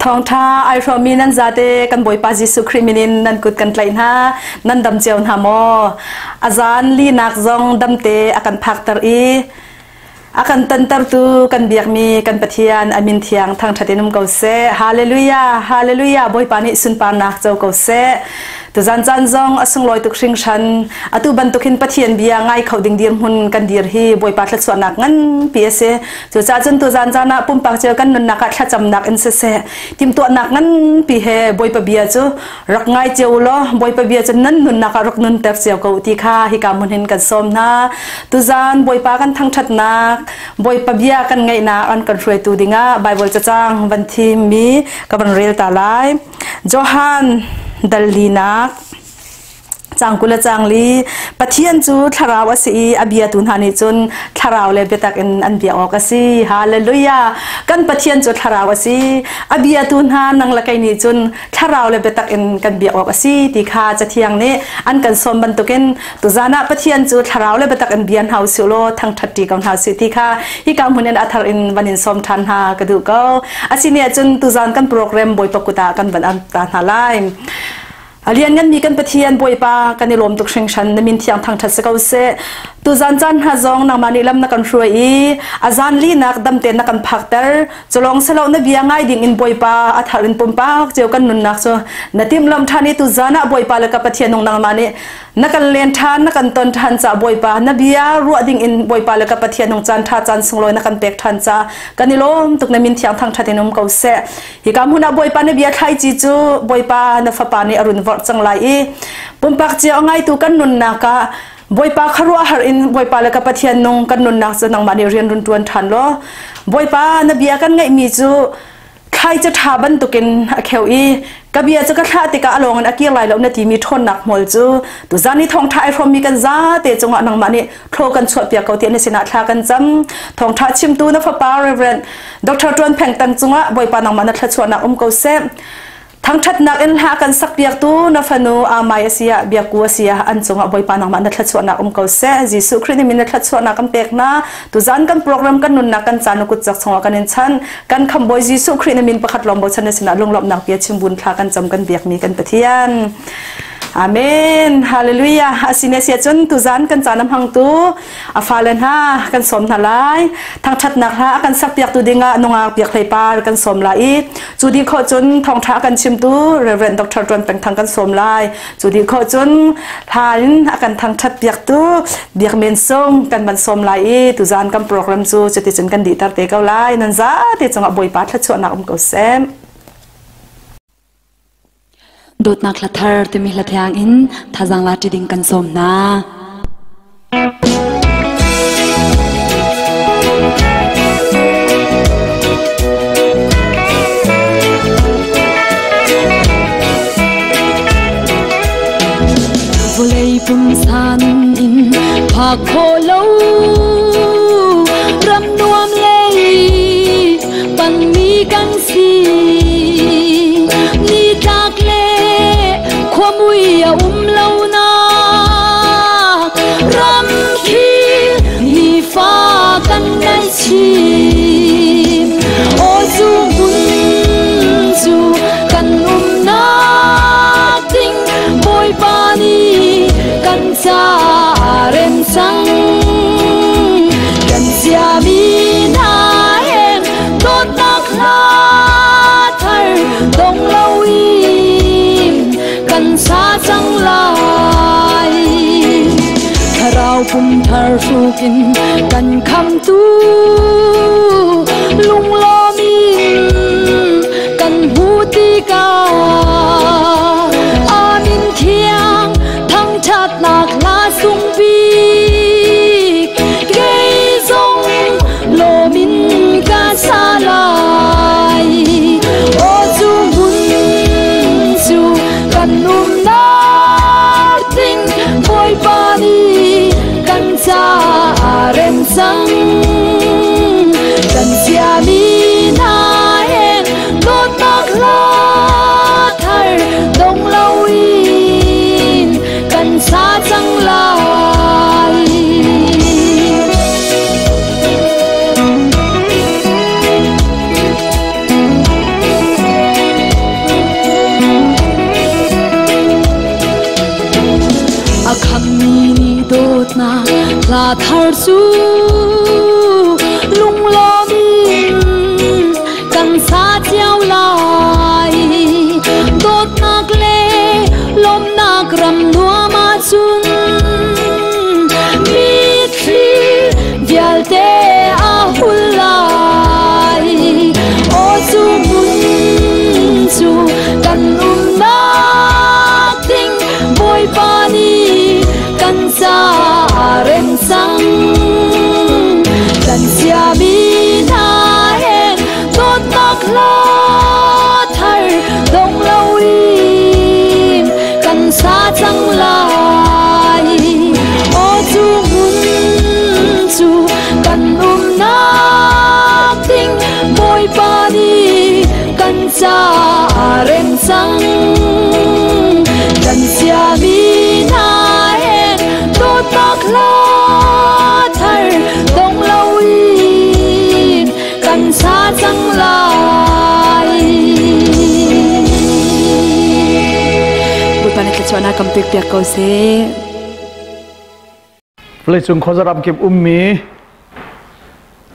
ทองท่าไอรอมีนันซาเตกันบอยปาจิสุคริมินินนันกุดกันไกลนะนันดำเจียวนาโมอาจารย์ลีนักซองดำเตอากันพักตรีอากันตันตร์ตูกันเบียกมีกันปะเทียนอามินเทียงทางทัดนุมเกาเซฮาเลลูยาฮาเลลูยาบอยปานิสุนปานักเจ้าเกาเซตุจันจันซองอสุงลอยตุกชิงชันอตุบันตุกินปะเทียนเบียง่ายเขาดิ่งเดียมหุนกันเดียร์ฮีบอยปาทัดส่วนนักงั้นพีเอเซตุจันจันตุจันจันนะปุ่มปากเจอกันนุนนักทัดจำนักอินเซเซทีมตัวนักงั้นพีเฮบอยปะเบียจูรักง่ายเจ้าล้อบอยปะเบียจนั้นนุนนักรักนุนเตฟเจียวเกาตีข้าฮิกามุนเห็นกันสมนะตุจันบอยปากันทั้งทัดนักบอยปะเบียกันไงนะอันกันช่วยตูดิงะไบเบิลจะจ้างวันที่มีกับวันเรียลตาไลจอฮันดัลลีนักจางกุลจางลีปะเทียนจูทาราวสีอเบียตุนหานิจุนทาราวเลเบตักอันเบียออกสีฮาเลลูยากันปะเทียนจูทาราวสีอเบียตุนหานังละไกนิจุนทาราวเลเบตักกันเบียออกสีตีคาจะเทียงนี้อันกันสมบันตุกินตุจานะปะเทียนจูทาราวเลเบตักเบียนเฮาสิโลทั้งทัดตีกันเฮาสิตีคาฮิกามุนเนนอัทารินวันนินสมทันหากระดูกอาศิเนียจุนตุจานกันโปรแกรมบอยปกุตากันบันอันตาหาไลเรียนกันมีกันปะเทียนบอยปากันในลมตุกเชิงชันนมินเทียงทางทัศกาวเซตุจันจันฮะจงนางมานิลำนักกันช่วยอาจารย์ลีนักดำเตนนักกันพักเตอร์จะลองสลาวนับยังไงดิ่งอินบอยปาอัฐารินปุ่มปากเจ้ากันนุนนักโซนติมลำทานิตุจานะบอยปาและกับปะเทียนนางมานินักกันเลียนทานนักกันตนทานจ่าบอยปานบียรัวดิ่งอินบอยปาและกับปะเทียนจันทาจันสงลอยนักกันเป็กทานจ่ากันในลมตุกนมินเทียงทางทัศนมกาวเซฮิกามุนาบอยปานบียไทยจีจูบอยปานฟปานิอรุณวอดจังไลปุ่มปากเจ้าไงตุกันนุนนักบอยปาครัวหารินบอยปาและกับปะเทียนนงกันนุนนักจะนังมาเรียนรุนตวนทันโลบอยปานบียกันไงมีจูใครจะทาบันตุกินเขวอีกบียจะกระทาติกาอลงอันกี้ไหลแล้วนาทีมีทนหนักหมดจูตุจานี่ทองไทยพรมีกันซาเตจงหวะนังมานี่โทรกันชวดเปียกเกาเตียนในสินาทากันจำทองทัดชิมตูนัฟปา Rev. Dr. Tuan Peng Thang จงหวะบอยปานังมานัทชวดนักเกาเซทั้งทัดนักอินหากันสักเบียกตูนัฟนูอามาเซียเบียกัวเซียอันจงบอยปานังมานัทชวนักเกาเซจิสุคริสต์มินัทชวนักกันเปกนะตุจานกันโปรแกรมกันนุนนักกันจานุกุจักชงกันเนชันกันคำบอยจิสุคริสต์มินประคัดลมบอชันในสินาลงหลบนักเบียชิมบุญพากันจำกันเบียกมีกันปะเทียนอาเมนฮาเลลูยาอาศิเนเซียจนตุจานกันจานำหังตูอาฟาเลนฮากันสมนาลายทั้งชัดนักฮะกันสักเปียกตูดิงะนงอาเปียกไคลปากันสมลายจูดีโคจนทองท้ากันชิมตูRev.Dr. Tuan Peng Thang กันสมลายจูดีโคจนทานอากันทั้งชัดเปียกตูเบียกเมนซงกันบันสมลายตุจานกันโปรแกรมจูจะติดจนกันดีตาเตเกาลายนั่นจ้าติดจังหวะบอยปาทัดชวนนักเกาเซมโดดนักละเธอที่มีละเทียงอินท่าจังลาจิดิงกันสมนาHleiปุ่มสันอินผักโคโลรำนวมเลยปันมีกันสีนี่จากเล่ความมุยเล่านักรำคีมีฟ้ากันได้ชีโอจูบุญจูกันนักทิ้งบอยปานีกันจาเรนซังกันเสียมีนาเองโดดนักลาเธอดงเล่าอีกันซาจังลายถ้าเราพุ่มเธอสู้กินกันคำตูลุงล้อมินกันหูตีกาอามินเทียงทั้งชัดหลากลาสุงปีกเกยจงโลมินกาซาลายโอจูบุญจูกันนุ่มนักทิ้งบอยปานีกันจาเรนซังกันเสียมีนาเองโดดนักลาเธอดงเล่าอีกันซาจังลาย ลาทาร์ซูลุงลมกันซาเจ้าลายโดดนักเลลมนักรำนัวมาจุนมีทีเดียลเตอาหุลายโอจูบุนจูกันนักติงบอยปานีกันซาเร่งสังกันเสียบีนาเฮโดดนักลาทาร์ดงลาวีกันซาจังลายโอจูบุนจูกันนักติงบอยปานีกันซาเร่งสังกันเสียบีนาเฮโดดนักลาทาร์ดงลาวีกันซาจังลายบุตรนี่จะชวนนักกำตึกเปียกเขาเสเลยจุงขอจะรับเก็บมี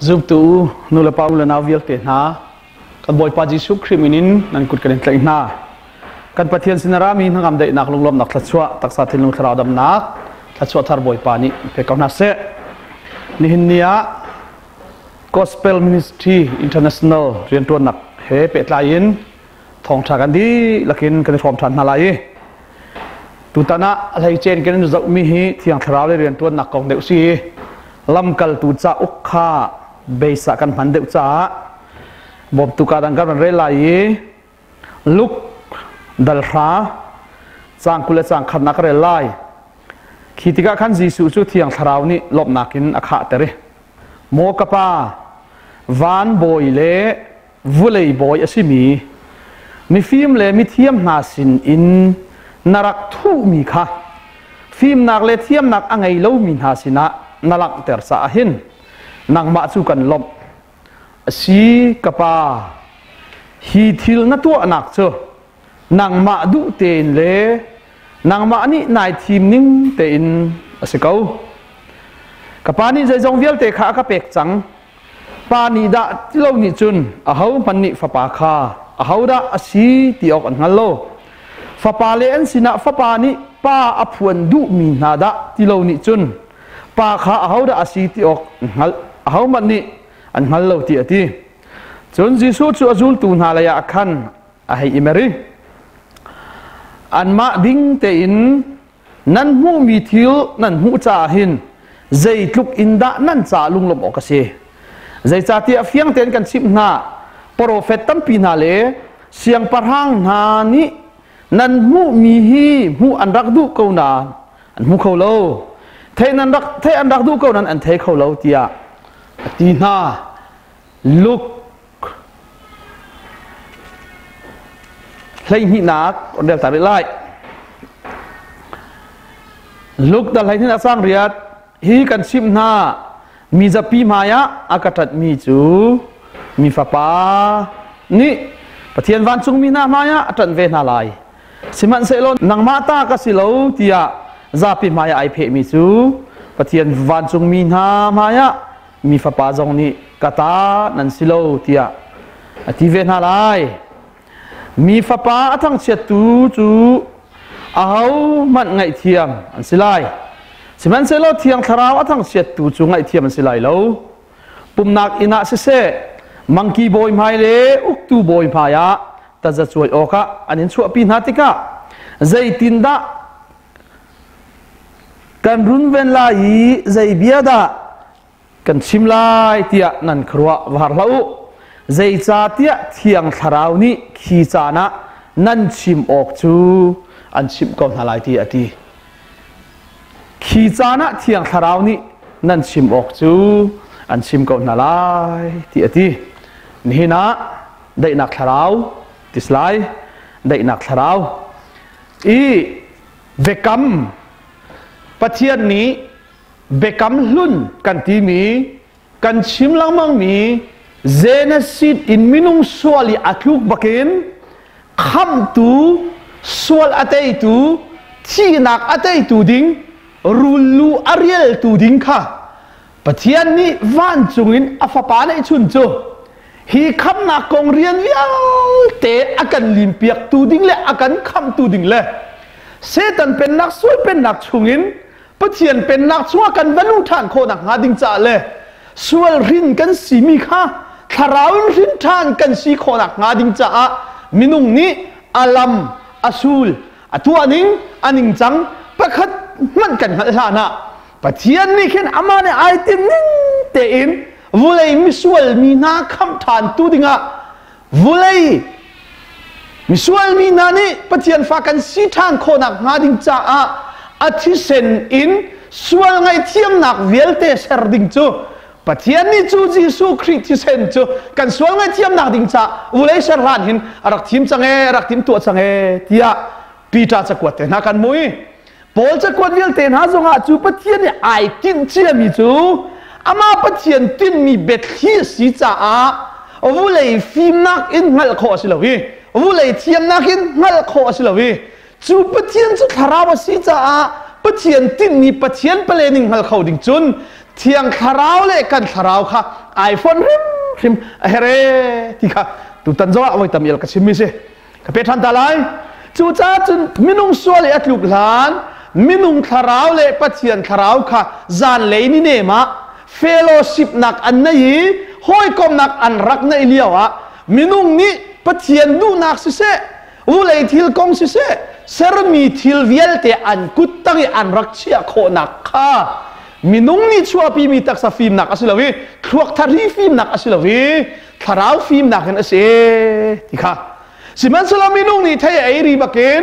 จุบตูนูเลปาอุลนาวิลเตนะกันบอยปาจิสุคริมินินนั่นกุดกันเตนะกันปะเทียนสินารามีทั้งกำเดนักลงลมนักทัศวะตักษาทิลุงคราวดำนักทัศวะทาร์บอยปานิเพื่อเขาหน้าเสนิหินเนีย Gospel Ministry International เรียนตัวหนักเฮเป็ดลายินทองชากันดีลักินกันฟอร์มทันนาลายตุตานะอะไรเจนกันจะมีฮีที่ยังคราวเรียนตัวหนักของเด็กซีลำกัลตุจ่าอุกขาเบสกันพันเด็กจ่าบบตุกาดังกันเรลัยลุกดัลราจางกุเลจางขันนักเรลัยขีติกาขันจีสุจุที่ยังคราวนี้ลบนักินอาคาเตเรโมกปาวานบอยเล่วุเลยบอยอสิมีมีฟิล์มเล่มีเทียมนาสินอินนรักทูมีค่ะฟิล์มนักเล่เทียมนักอังไงเล่ามีนาสินะนรักเตอร์สาหินนังมาจูกันลบสีกปาฮีทิลนัตัวนักเจอนังมาดูเตนเล่นังมาอันนี้นายทีมนิ่งเตนสิเกากับปานี่ใจจงเวียลเตะขากับเป็กจังปานี่ดะที่เราหนิจุนเขามันนี่ฟ้าปาคาเขาดะสีที่ออกอันฮัลโลฟ้าปาเลนสินะฟ้าปานี่ป้าอภวนดูมีนาดะที่เราหนิจุนป้าขาเขาดะสีที่ออกเขามันนี่อันฮัลโลที่อดีจนจิสุจูจูลตูนาลายาคันให้อิมรีอันมาดิ้งเตอินนั่นหูมีทิลนั่นหูจ่าหินใจลุกอินดานั่นจ่าลุงลมออกเสียใจจ่าที่เฟียงเต็นกันชิมนาโปรเฟตตั้มปีนาเลเสียงปะรังนานี้นั่นหูมีฮีหูอันรักดูเกานาอันหูเขาเล่าเทนันรักเทอันรักดูเกานั้นอันเทเขาเล่าเตียตีนาลุกเลยหินักเดี๋ยวตัดไล่ลุกดัลให้ที่นักสร้างเรียดฮีกันชิมนามีจะปีมายะอากาศมีจูมีฟ้าป่านี่ปะเทียนวันจุงมีนามายะจันเวนาลายสิมันเซลอนนังมาตากสิโลที่ยาจะปีมายะไอเพมีจูปะเทียนวันจุงมีนามายะมีฟ้าป่าจงนี่กตานันสิโลที่ยาที่เวนาลายมีฟ้าป่าทั้งเช็ดตูจูเอามันไงเทียมอันสิไลสิมันเซลล์เทียงคราวทั้งเสียตูจุงไอเทียมมันสิไลโลปุ่มนักอินาเสมังคีบอยมาเลอุกตูบอยมายะแต่จะช่วยโอกะอันนี้ช่วยปีนาติกะใจตินดะกันรุนเวนลายใจเบียดะกันชิมลายเตียนันครัววาร์ลาอุใจจ่าเตียเทียงคราวนี้ขีจานะนั่นชิมออกจูอันชิมก่อนอะไรที่อดีขีจานะเทียงคราวนี้นั่นชิมออกจูอันชิมก่อนอะไรที่อดีนี่นะได้นักคราวติสไลได้นักคราวเวกัมปะเทียนนี้เวกัมลุ่นกันที่มีกันชิมลังมังมีเจเนซิตอินมินุงสวลีอักลุกบักินคำตูสวลอัตย์ตูที่นักอัตย์ตูดิ้ง รูลูอารีลตูดิงค่ะปะเทียนนี้วันจุงินอฟปาในชุนโจฮีคำนักกงเรียนวิลเตะอากันลิมเปียกตูดิงเลยอากันคำตูดิงเลยเซตันเป็นนักสวยเป็นนักชุงินปะเทียนเป็นนักชัวกันวันอุทานโคนักหาดิงจ่าเลยสวลรินกันสีมีค่ะคาราวรินทานกันสีโคนักหาดิงจ่ามินุงนี้อาลัมอาซูลตัวนิงอันนิงจังประคัดมันกันหันหน้านะปะเทียนนี่เห็นอามาเนี่ยไอติมนิ่งเตอินวุเลยมิสวลมีนาคำทานตูดิงะวุเลยมิสวลมีนานี่ปะเทียนฝากกันสีทางโคนักหาดิงจ่าอาทิเซนอินสวลไงเทียมนักเวลเตเซอร์ดิงจูปะเทียนนี่จูจีสูคริติเซนจูกันสวลไงเทียมนักดิงจ่าวุเลยเซอร์รันหินรักทีมจังเอรักทีมตัวจังเอที่อะปีตาจะกวดเตนักกันมุ้ยโปลจะกวดเวลเตนหาจงอาจูปะเทียนนี่ไอตินเชียมีจูอามาปะเทียนตินมีเบ็ดที่สีจ่าวุเลยฟิล์มนักอินหัลโคสิลวีวุเลยเทียมนักอินหัลโคสิลวีจูปะเทียนจุคาราวสีจ่าปะเทียนตินมีปะเทียนเปลนิงหัลเขาดิ่งจุนเทียงคาราวเล่กันคาราวค่ะไอโฟนริมเฮเรที่ค่ะตุตันจ้าเอาไว้ทำยัลกัชิมิเซกับเป็ดทันตาไลจูจ้าจุนมินุงสวลอัตลุกหลานมินุงคาราวเล่ปะเทียนคาราวค่ะจานเลนี่เนมะเฟโลชิปนักอันนี้ห้อยกอมนักอันรักในเลี้ยวะมินุงนี้ปะเทียนดูนักสิเซอุเลยทิลกงสิเซเซรมีทิลเวลเตอันกุตตังอันรักเชียโคนักค่ะมินุงนี้ชัวปีมีตักสฟิมนักอสิลวีครัวทารีฟิมนักอสิลวีคาราวฟิมนักกันอเซที่ค่ะสิมันสลามินุงนี้เทยไอรีบักเกน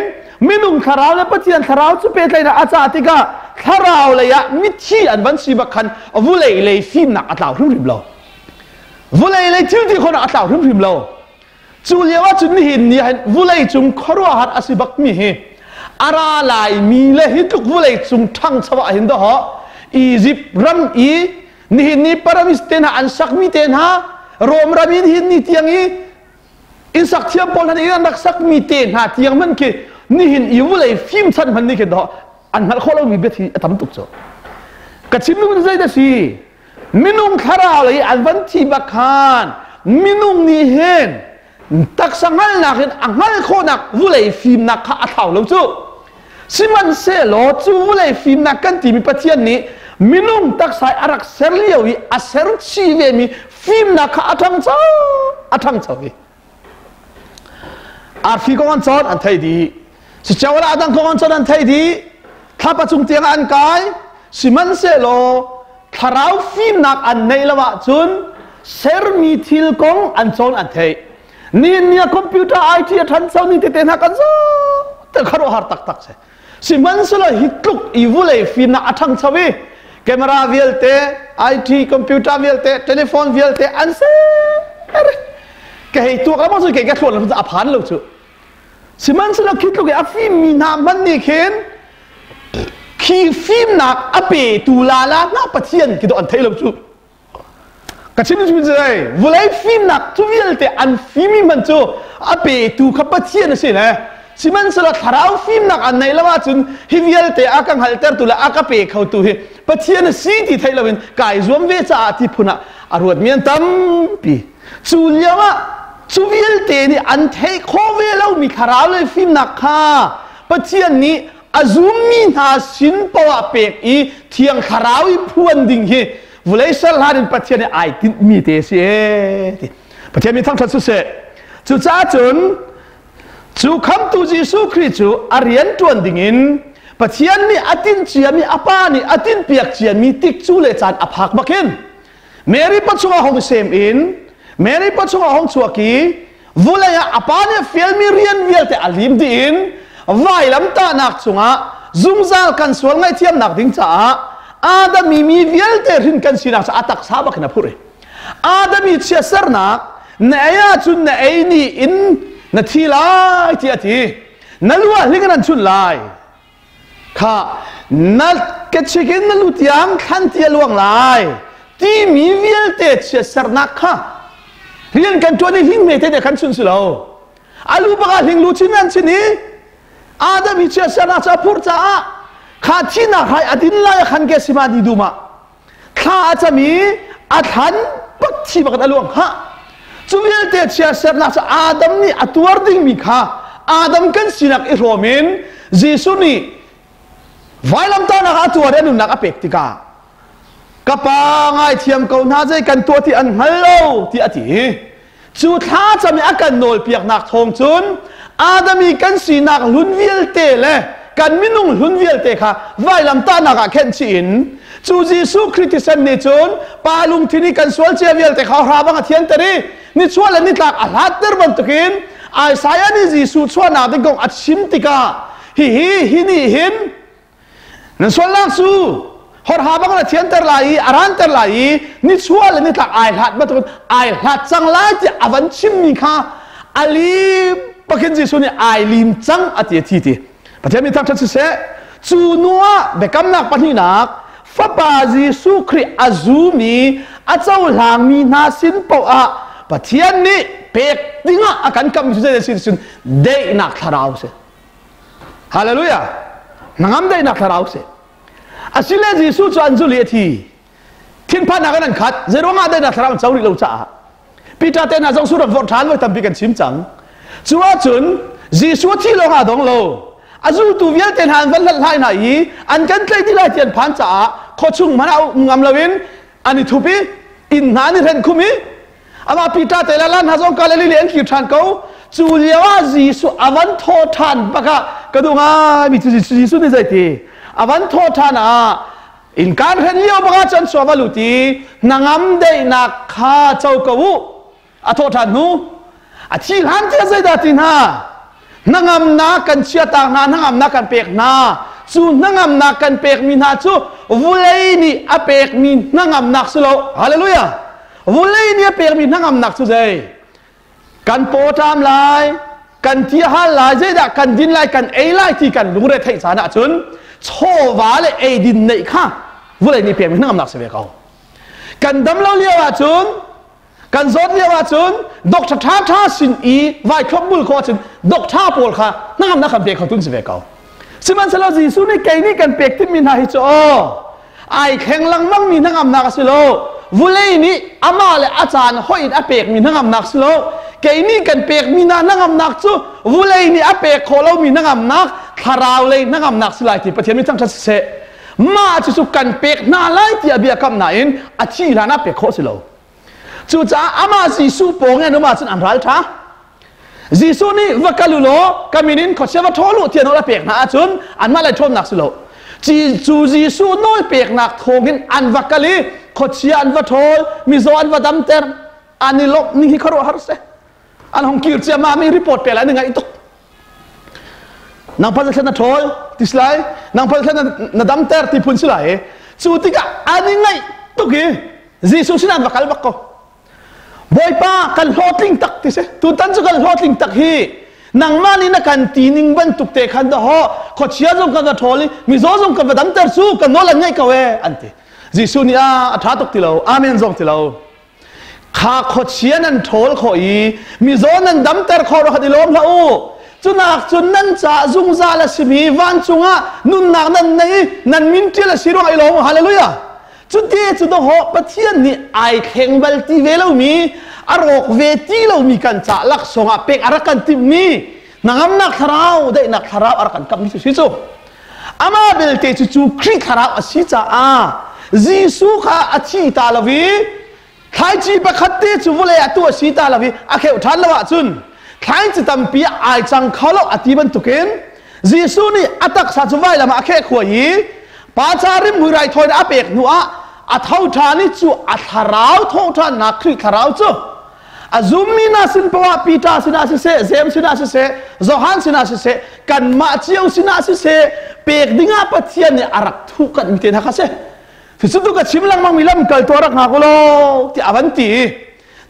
มินุงคาราวและปะเทียนคาราวจุเปตเลยนะอาจารย์ที่กะคาราวเลยะมิชีอันวันสีบักขันวุเลยฟิมนักอัตลาวริมเราวุเลยทิวที่คนอัตลาวริมเราจูเลียว่าจุนหินนี่วุเลยจุงครัวหัดอสิบักมีเฮอาราลายมีเลยฮิตุกวุเลยจุงทั้งชาวหินดอฮะอียิปต์รัมอีนี่หินนี่ปารามิสเตนะอันสักมีเตนะโรมรามินหินนี่เตียงอีอินสักเทียมปอลฮันอีนักสักมีเตนะเตียงมันคือนี่หินอีวุเลยฟิมชันมันนี่คือดออันนั้นเขาเรามีเบทีทำตุกโจกระชิมนู่นใจเดสีมินุงคาราวเลยอันวันที่บักฮันมินุงนี่เห็นตักสังหัลนักเห็นอังหัลโคนักวุเลยฟิมนักข้าอัฐาวเราจูสิมันเสลอจูวุเลยฟิมนักกันที่มีปะเทียนนี้มินุงตักสายอารักเซรเลียวีอาเซรชีเวมีฟิมนักข้าอัฐังเจ้าวีอาร์ฟีกอนจอนอันไทยดีสิเจ้าละอันกอนจอนอันไทยดีถ้าประชุมเตียงอันกายสิมันเสลอคาราวฟิมนักอันในละวะจุนเซรมีทิลกงอันจอนอันไทยนี่คอมพิวเตอร์ไอทีทันเซานี่ติดนักกันซะแต่คารวหาตักเสสิมันเสลอฮิตลุกอีวุเลยฟิมนักอัฐังชวีkamera VLT, IT, komputer VLT, telefon VLT, anse. Kaya itu kamu sudah kayak keluar dalam apaan lo tu? Seman sudah kita kayak film minam ni kan? Ki film nak apa tu lala nak pasien kita antai lo tu. Kacau ni macam ni. Mulai film nak tu VLT an film macam apa tu kapasien sih lah. Siman sudah tharau film nak anai lawa cun hivial te akang halter tu la akape kau tu he pathian si ti thai lawin kai zuam ve cha ati phuna arwat mian tampi chuliawa chuvial te ni an thei kho ve lo mi kharau le film nak kha pathian ni azumi na sin pawa pek i thiang kharau i phuan ding he vulai sal harin pathian ni ai tin mi te se pathian mi thang that su se chu cha chunจูคำตูจีสุคริจูอารียนตวนดิ่งปัจจัยนี้อตินเชียมีอปานี่อตินเปียกเชียมีติกจูเลจานอภักบักินเมรีปัจจุบันห้องเซมอินเมรีปัจจุบันห้องชัวกีวุเลยอปานี่เฟลมีเรียนเวลแต่อลิมดินไว้ลำตาหนักจุงะซุ่มซ่ากันสวนไงเทียมหนักดิ่งจ้าอาดามีเวลแต่รินกันสินักจะอัตักซาบักนะพูดเลยอาดามีเชียเซอร์นักเนียจุนเนยนี่อินนาทีไล่ที่อาทินั่นว่าลิงกันชุนไล่ข้านั่นเกิดชิกินนั่นลุตยามขันที่ลวงไล่ที่มีวิลเตชเสร์นักข้าเรียนกันตัวนี้ลิงเมตเตขันชุนสิโลอาลูบกาลิงลุชินันชินีอาดามิเชเสร์นักจะพูดจ้า ข้าที่นักให้อดินไล่ขันเกสิมาดีดูมาข้าจะมีอัฐันปักชีบักตะลวงฮะจูเวลเตเชียเสนักอาดัมนี่อัตัวดิ่งมีข้าอาดัมกันสินักอิโรมินยิสุนี่ไว้ลำต้นนักอัตัวเรนุนักอเปกติกากระปางไอเทียมเกาหน้าใจกันตัวที่อันฮัลโหลที่อธิจูท้าจะมีอาการโนลเปียกหนักทงจุนอาดัมมีกันสินักลุนเวลเตเลยกันมินุงลุนเวลเตค่ะไว้ลำต้นนักเข็นชินจูยิสุคริสต์นี่จุนปาลุงที่นี่กันสวลเจเวลเตเขาหาบังเทียนตรีนี่ชวนและนี่หลักอัลฮัดเตอร์บันตุกินไอ้สายนี่ยิสุชวนนาดิกงอัดชิมติกาฮินี่หินนั่นส่วนล่างสู้หอหาบังละเทียนเตอร์ไลอารันเตอร์ไลนี่ชวนและนี่หลักไอ้หลัดบันตุกินไอ้หลัดจังไล่ที่อวันชิมมีค่ะอาลีปะกินยิสุนี่ไอ้ลิมจังอัติทีทีประเทศมีทั้งชัดเจนจูนัวเบกำนักปนินักฟ้าบายิสุคริอาซูมีอาเจ้าหลังมีนาสินปะอะปะเทียนนี่เปกดิ้งอาการกำมิสุเจสินเดนักทาราวเสฮาเลลูยานังเดนักทาราวเสอาศิเลยิสุจวนจุลีทีทิ้งพันนักนั้นขัดเจรงาเดนักทาราวเจ้าลิโลจ่าปีตาเตนักจงสุรวอร์ทานไว้ทำปีกันชิมจังจัวจุนยิสุที่โลหะดงโลอาจูตูเวียเตนหันวันละลายไหนอันกันใกล้ที่ไรเทียนพันจ่าโคชุงมันเอางามลวินอันนี้ทุบีอินนานี่เห็นคุมีอามาปีตาเตลันฮะจงกาเลลิเลียนคิวทานเขาจูเลียวาจีสุอวันโททานปะกะกระดูง่ายมีจีสุนี่ใจทีอวันโททานอินการเห็นเลี้ยวปะกะจันสวบลุตีนางามเดนักข้าเจ้ากูอโททานนูอาชีพหันเจ้าใจดาตินานางามนากันเชียตางนานางามนากันเปกนาจูนางามนากันเปกมีนาจูวุเลยนี่อเปกมีนางามนักสุโลฮาเลลูยาวุเลยนี่เปกมีนางามนักสุเจกันโปตามลายกันที่ฮัลลายเจดะกันดินลายกันเอไลที่กันรู้ได้ไทยสานะจุนโชวาเลเอดินในข้าวุเลยนี่เปกมีนางามนักเสวเขากันดำเล่าเลี้ยวจุนกันซดเรียกว่าจุนดอกท่าสินอีไว้ครบบุลขอจุนดอกท่าปวดค่ะนั่งนักขับเบรกเขาตุนสิเวกเอาสิมันสลาจีสุนี่เกนี่กันเบรกที่มีนาฮิโจไอแข็งลังมั่งมีนั่งนักสิโลวุเลยนี่อามาเลอาจารย์ห้อยอาเบรกมีนั่งนักสิโลเกนี่กันเบรกมีนั่งนักจูวุเลยนี่อาเบรกโคเรามีนั่งนักคาราวเลยนั่งนักสิลายที่ประเทศมีทั้งชัดเจนมาจุสุกันเบรกนาไลที่อาเบียกำนาอินอาชีลานาเบรกโคสิโลจู่จ้าอามาจีสูปงเงินมาจนอันรัลท่าจีสูนี่วักลุโลกามินินขดเชวัทอลุเทียนโอลาเปียกนาจุนอันมาเลยชมนักสโลจีสูน้อยเปียกนักทงเงินอันวักลีขดเชียอันวัทอลมิโซอันวัดดัมเตอร์อันนี้ลบนี่ฮิคารุฮาร์เซอันของกิร์เซียมามีรีพอร์ตเปล่าหนึ่งไงตุกนางพัฒนาทอลติสไลนางพัฒนาดัมเตอร์ที่พุ่นสไลจู่ติกะอันนี้ไงตุกี้จีสูสินันวักลบักก็บอยป้ากันหอติงตักที่เสตุตันจะกันหอติงตักฮีนางมานี่นักกันตีนิงบันตุกเตขันดะฮอขดเชียจงกันกระทอลิมิโซจงกันดัมเตอร์สู้กันโนลันไงกะเวอันเตจิสุนีอาท้าตุกติเราอาเมนจงติเราข้าขดเชียนันทอลขอยมิโซนันดัมเตอร์ขอรหัดดิลมละอูจุนักจุนนันจ่าจุงซาละสิบีวันจุงะนุนนักนันในนันมินเทละสิรวไอลมฮาเลลูยาจุดที่จุดหอปะเทียนนี่ไอแข็งเบลตีเวลมีอารมณ์เวทีเรามีกันจ่าลักษณะเป็กอารักันติมีนางนักทาราวได้นักทาราวอารักันกับมิสุชิโซอามาเบลเตจูคริทาราวอสิจ่าจีสุข้าอธิตาลวีใครจีบขัดเตจูวเลยตัวสิตาลวีอาเคอุทานละวะจุนใครจีตั้มปีไอจังเขาเราอธิบันตุกินจีสุนี่อัตักสัจไว้ละมาอาเคขวยีป้าจาริมมือไรถอยอาเปกนัวอัฐาวทานี่จู่อัฐาราวทาวทานนักคริทาราวจู่อาซุมมีนาสินปวาปีตาสินาสิเสเซมสินาสิเสโซฮันสินาสิเสกันมาเจียวสินาสิเสเปกดิ่งอาปะเทียนเนี่ยอารักทุกันมิเตนักเสที่สุดก็ชิมลังมังมิลำกัลตัวรักนักโลที่อวันตี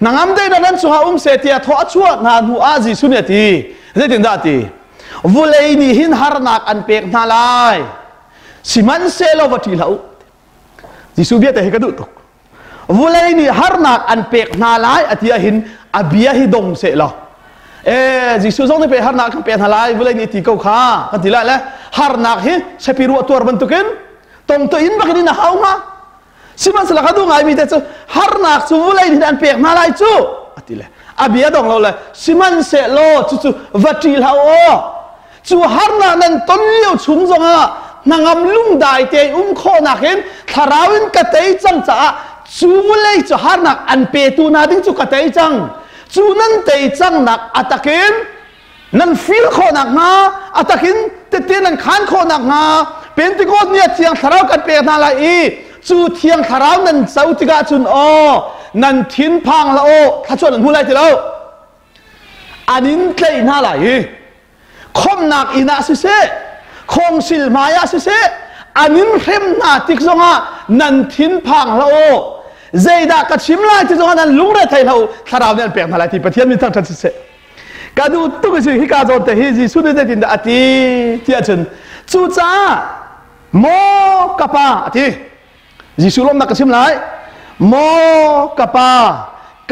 นางอัมเดย์นั้นสุฮาเสียทว่าชั่วนาหัวจีสุเนตีเรื่องดัตีวุเลยนี่หินฮาร์นักอันเปกนาลายสิมันเซลวัติลาจิสุเบียแต่เหกดุตุกวุเลยนี่ฮาร์นักอันเปกนาลายอธิยาหินอเบียฮิดงเซลจิสุจงได้ไปฮาร์นักอันเปกนาลายวุเลยนี่ที่เขาข้ากันทีละแล้ว harnak hi sepiru tuar bentukin tong to in bakini na haunga siman selaka du ngai mi te chu harnak chu mulai ni an pek na lai chu atile abia dong lo le siman se lo chu vatil hao o chu harnak nan ton liu chung zonga nangam lung dai te kho nak hin tharawin ka tei chang cha chu mulai chu harnak an pe tu na ding chu ka tei chang chu nan tei chang nak atakin nan feel kho nak nga atakin te te nan khan kho nak nga pentecost nia thiang tharau kan pe na la i chu thiang tharau nan sau tiga chun o nan thin phang la o tha chon nan hulai ti lo anin tlei na la i khom nak ina si se khong sil maya si se anin rem na tik zonga nan thin phang la o zeida ka chim lai ti zonga nan lung re thai lo tharau nan pe na la ti pathian mi thang than si se ka du tu ke si hi ka zo te hi ji su de tin da ati ti a chen chu cha mo kapa ati ji su lom na ka chim lai mo kapa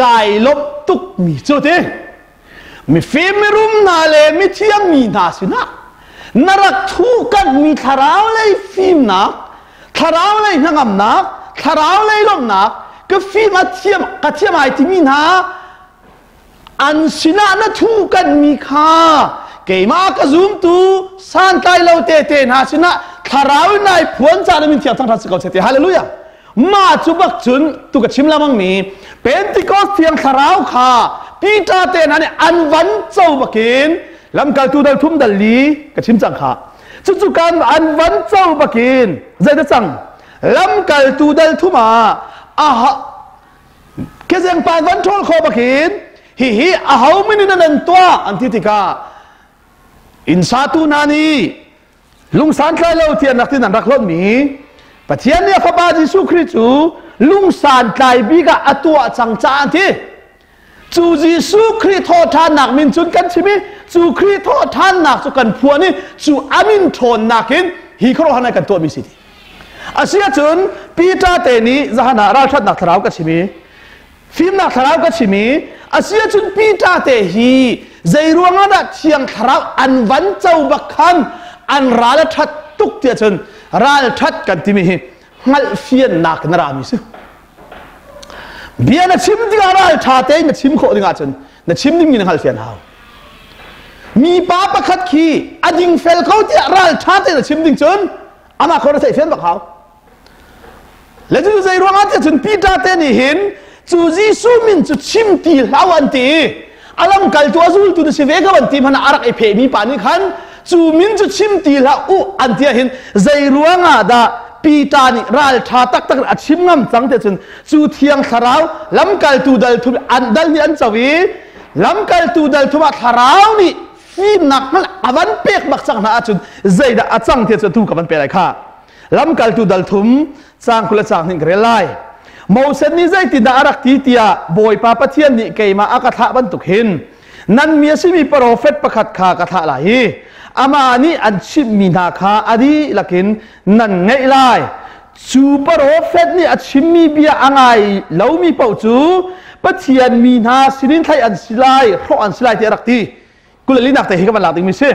kai lop tuk mi chu te mi fem mi rum na le mi thiam mi na sina narak thu kan mi tharau lai fim na tharau lai nangam na tharau lai lom na ka fim a thiam ka thiam ai ti mi na an sina na thu kan mi kha ke ma ka zoom tu san tai lo te te na sina tharau nai phuan cha na min thiam thang thang se ko se te hallelujah ma chu bak chun tu ka chim lamang mi pentecost thiang tharau kha pita te na ne an van chau bakin lam kal tu dal thum dal li ka chim chang kha chu chu kan an van chau bakin zai da chang lam kal tu dal thuma a ha ke jeng pan van thol kho bakin hi a hau min nan tua an ti tika in sa tu nani lung san khai lo tian nak tin an rak lot mi pathian ne fa ba jisu christu lung san kai bi ga atua chang cha an thi chu jisu christ tho than nak min chun kan chimi chu christ tho than nak chu kan phua ni chu amin thon nakin hi khro hanai kan to mi si asia chun pita te ni zahana ral that nak tharau ka chimi phim nak tharau ka chimi asia chun pita te hi zairuanga da thiang tharau an van chau bakhan an ral that tuk tia chun ral that kan ti mi hi ngal fian nak na ra mi su bia na chim ti ral tha te na chim kho dinga chun na chim ning ni ngal fian hau mi pa pakhat khi ading fel kho ti ral tha te na chim ding chun ama kho na sai fian bak hau le ju zairuanga ti chun pita te ni hin chu jisu min chu chim ti lawan ti alam kal tu azul tu se vega wan ti mana arak e phe mi pa ni khan chu min chu chim ti la u an tia hin zairuanga da pita ni ral tha tak tak a chim ngam chang te chun chu thiang tharau lam kal tu dal thu an dal ni an chawi lam kal tu dal thu ma tharau ni fim nak mal awan pek bak chang na chun zaida a chang te chu tu ka ban pe lai kha lam kal tu dal thum chang khula chang ning re lai Moses ni zai ti da arak ti tia boy pa pathian ni keima akatha ban tuk hin nan mi simi prophet pakhat kha katha la hi ama ni an chim mi na kha adi lakin nan ngai lai chu prophet ni achim mi bia angai lo mi pau chu pathian mi na sinin thai an silai ro an silai ti arak ti kulali nak te hi ka ban la ting mi se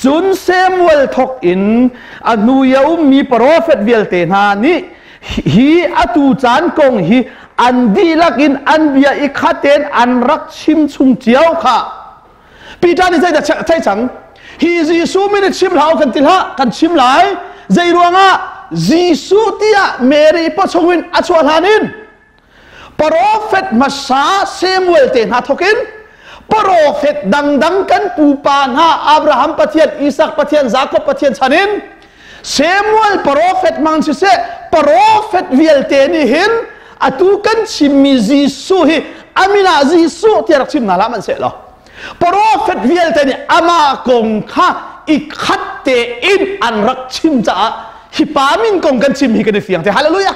chun Samuel thok in anu ya mi prophet vel te na ni hi atu chan kong hi an di lakin an bia I khaten an rak chim chung chiao kha pita ni zai da chai chang hi jisu min chim lau kan til ha kan chim lai zai ruanga jisu tia mary pa chongwin achwal hanin prophet masa Samuel te na thokin prophet dang dang kan pu pa na Abraham pathian Isaac pathian Jacob pathian chanin Samuel prophet mang si se prophet viel te ni hin atu kan chimmi jisu hi amina jisu tiar chim na la man se lo prophet viel te ni ama kong kha I khat te in an rak chim cha hi pa min kong kan chim hi kan fiang te hallelujah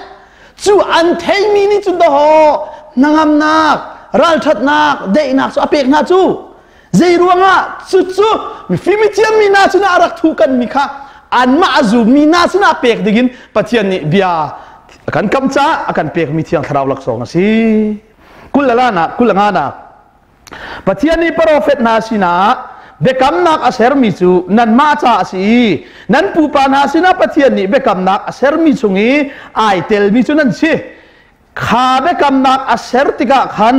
chu an thei mi ni chu do ho nangam nak ral that nak de nak so apek na chu zai ruanga chu chu mi fi mi chiam mi na chu na rak thu kan mi kha an ma azu mi na sina pek digin pathian ni bia akan kamcha akan pek mi thiang tharau lak song si kulala na kulanga na pathian ni prophet na sina เบกำนักอาเซอร์มิจูนันมาจ่าสีนั้นปูปานาสินาปะเทียนนี่เบกำนักอาเซอร์มิจูงี้ไอเตลมิจูนั่นสิข้าเบกำนักอาเซอร์ติกะขัน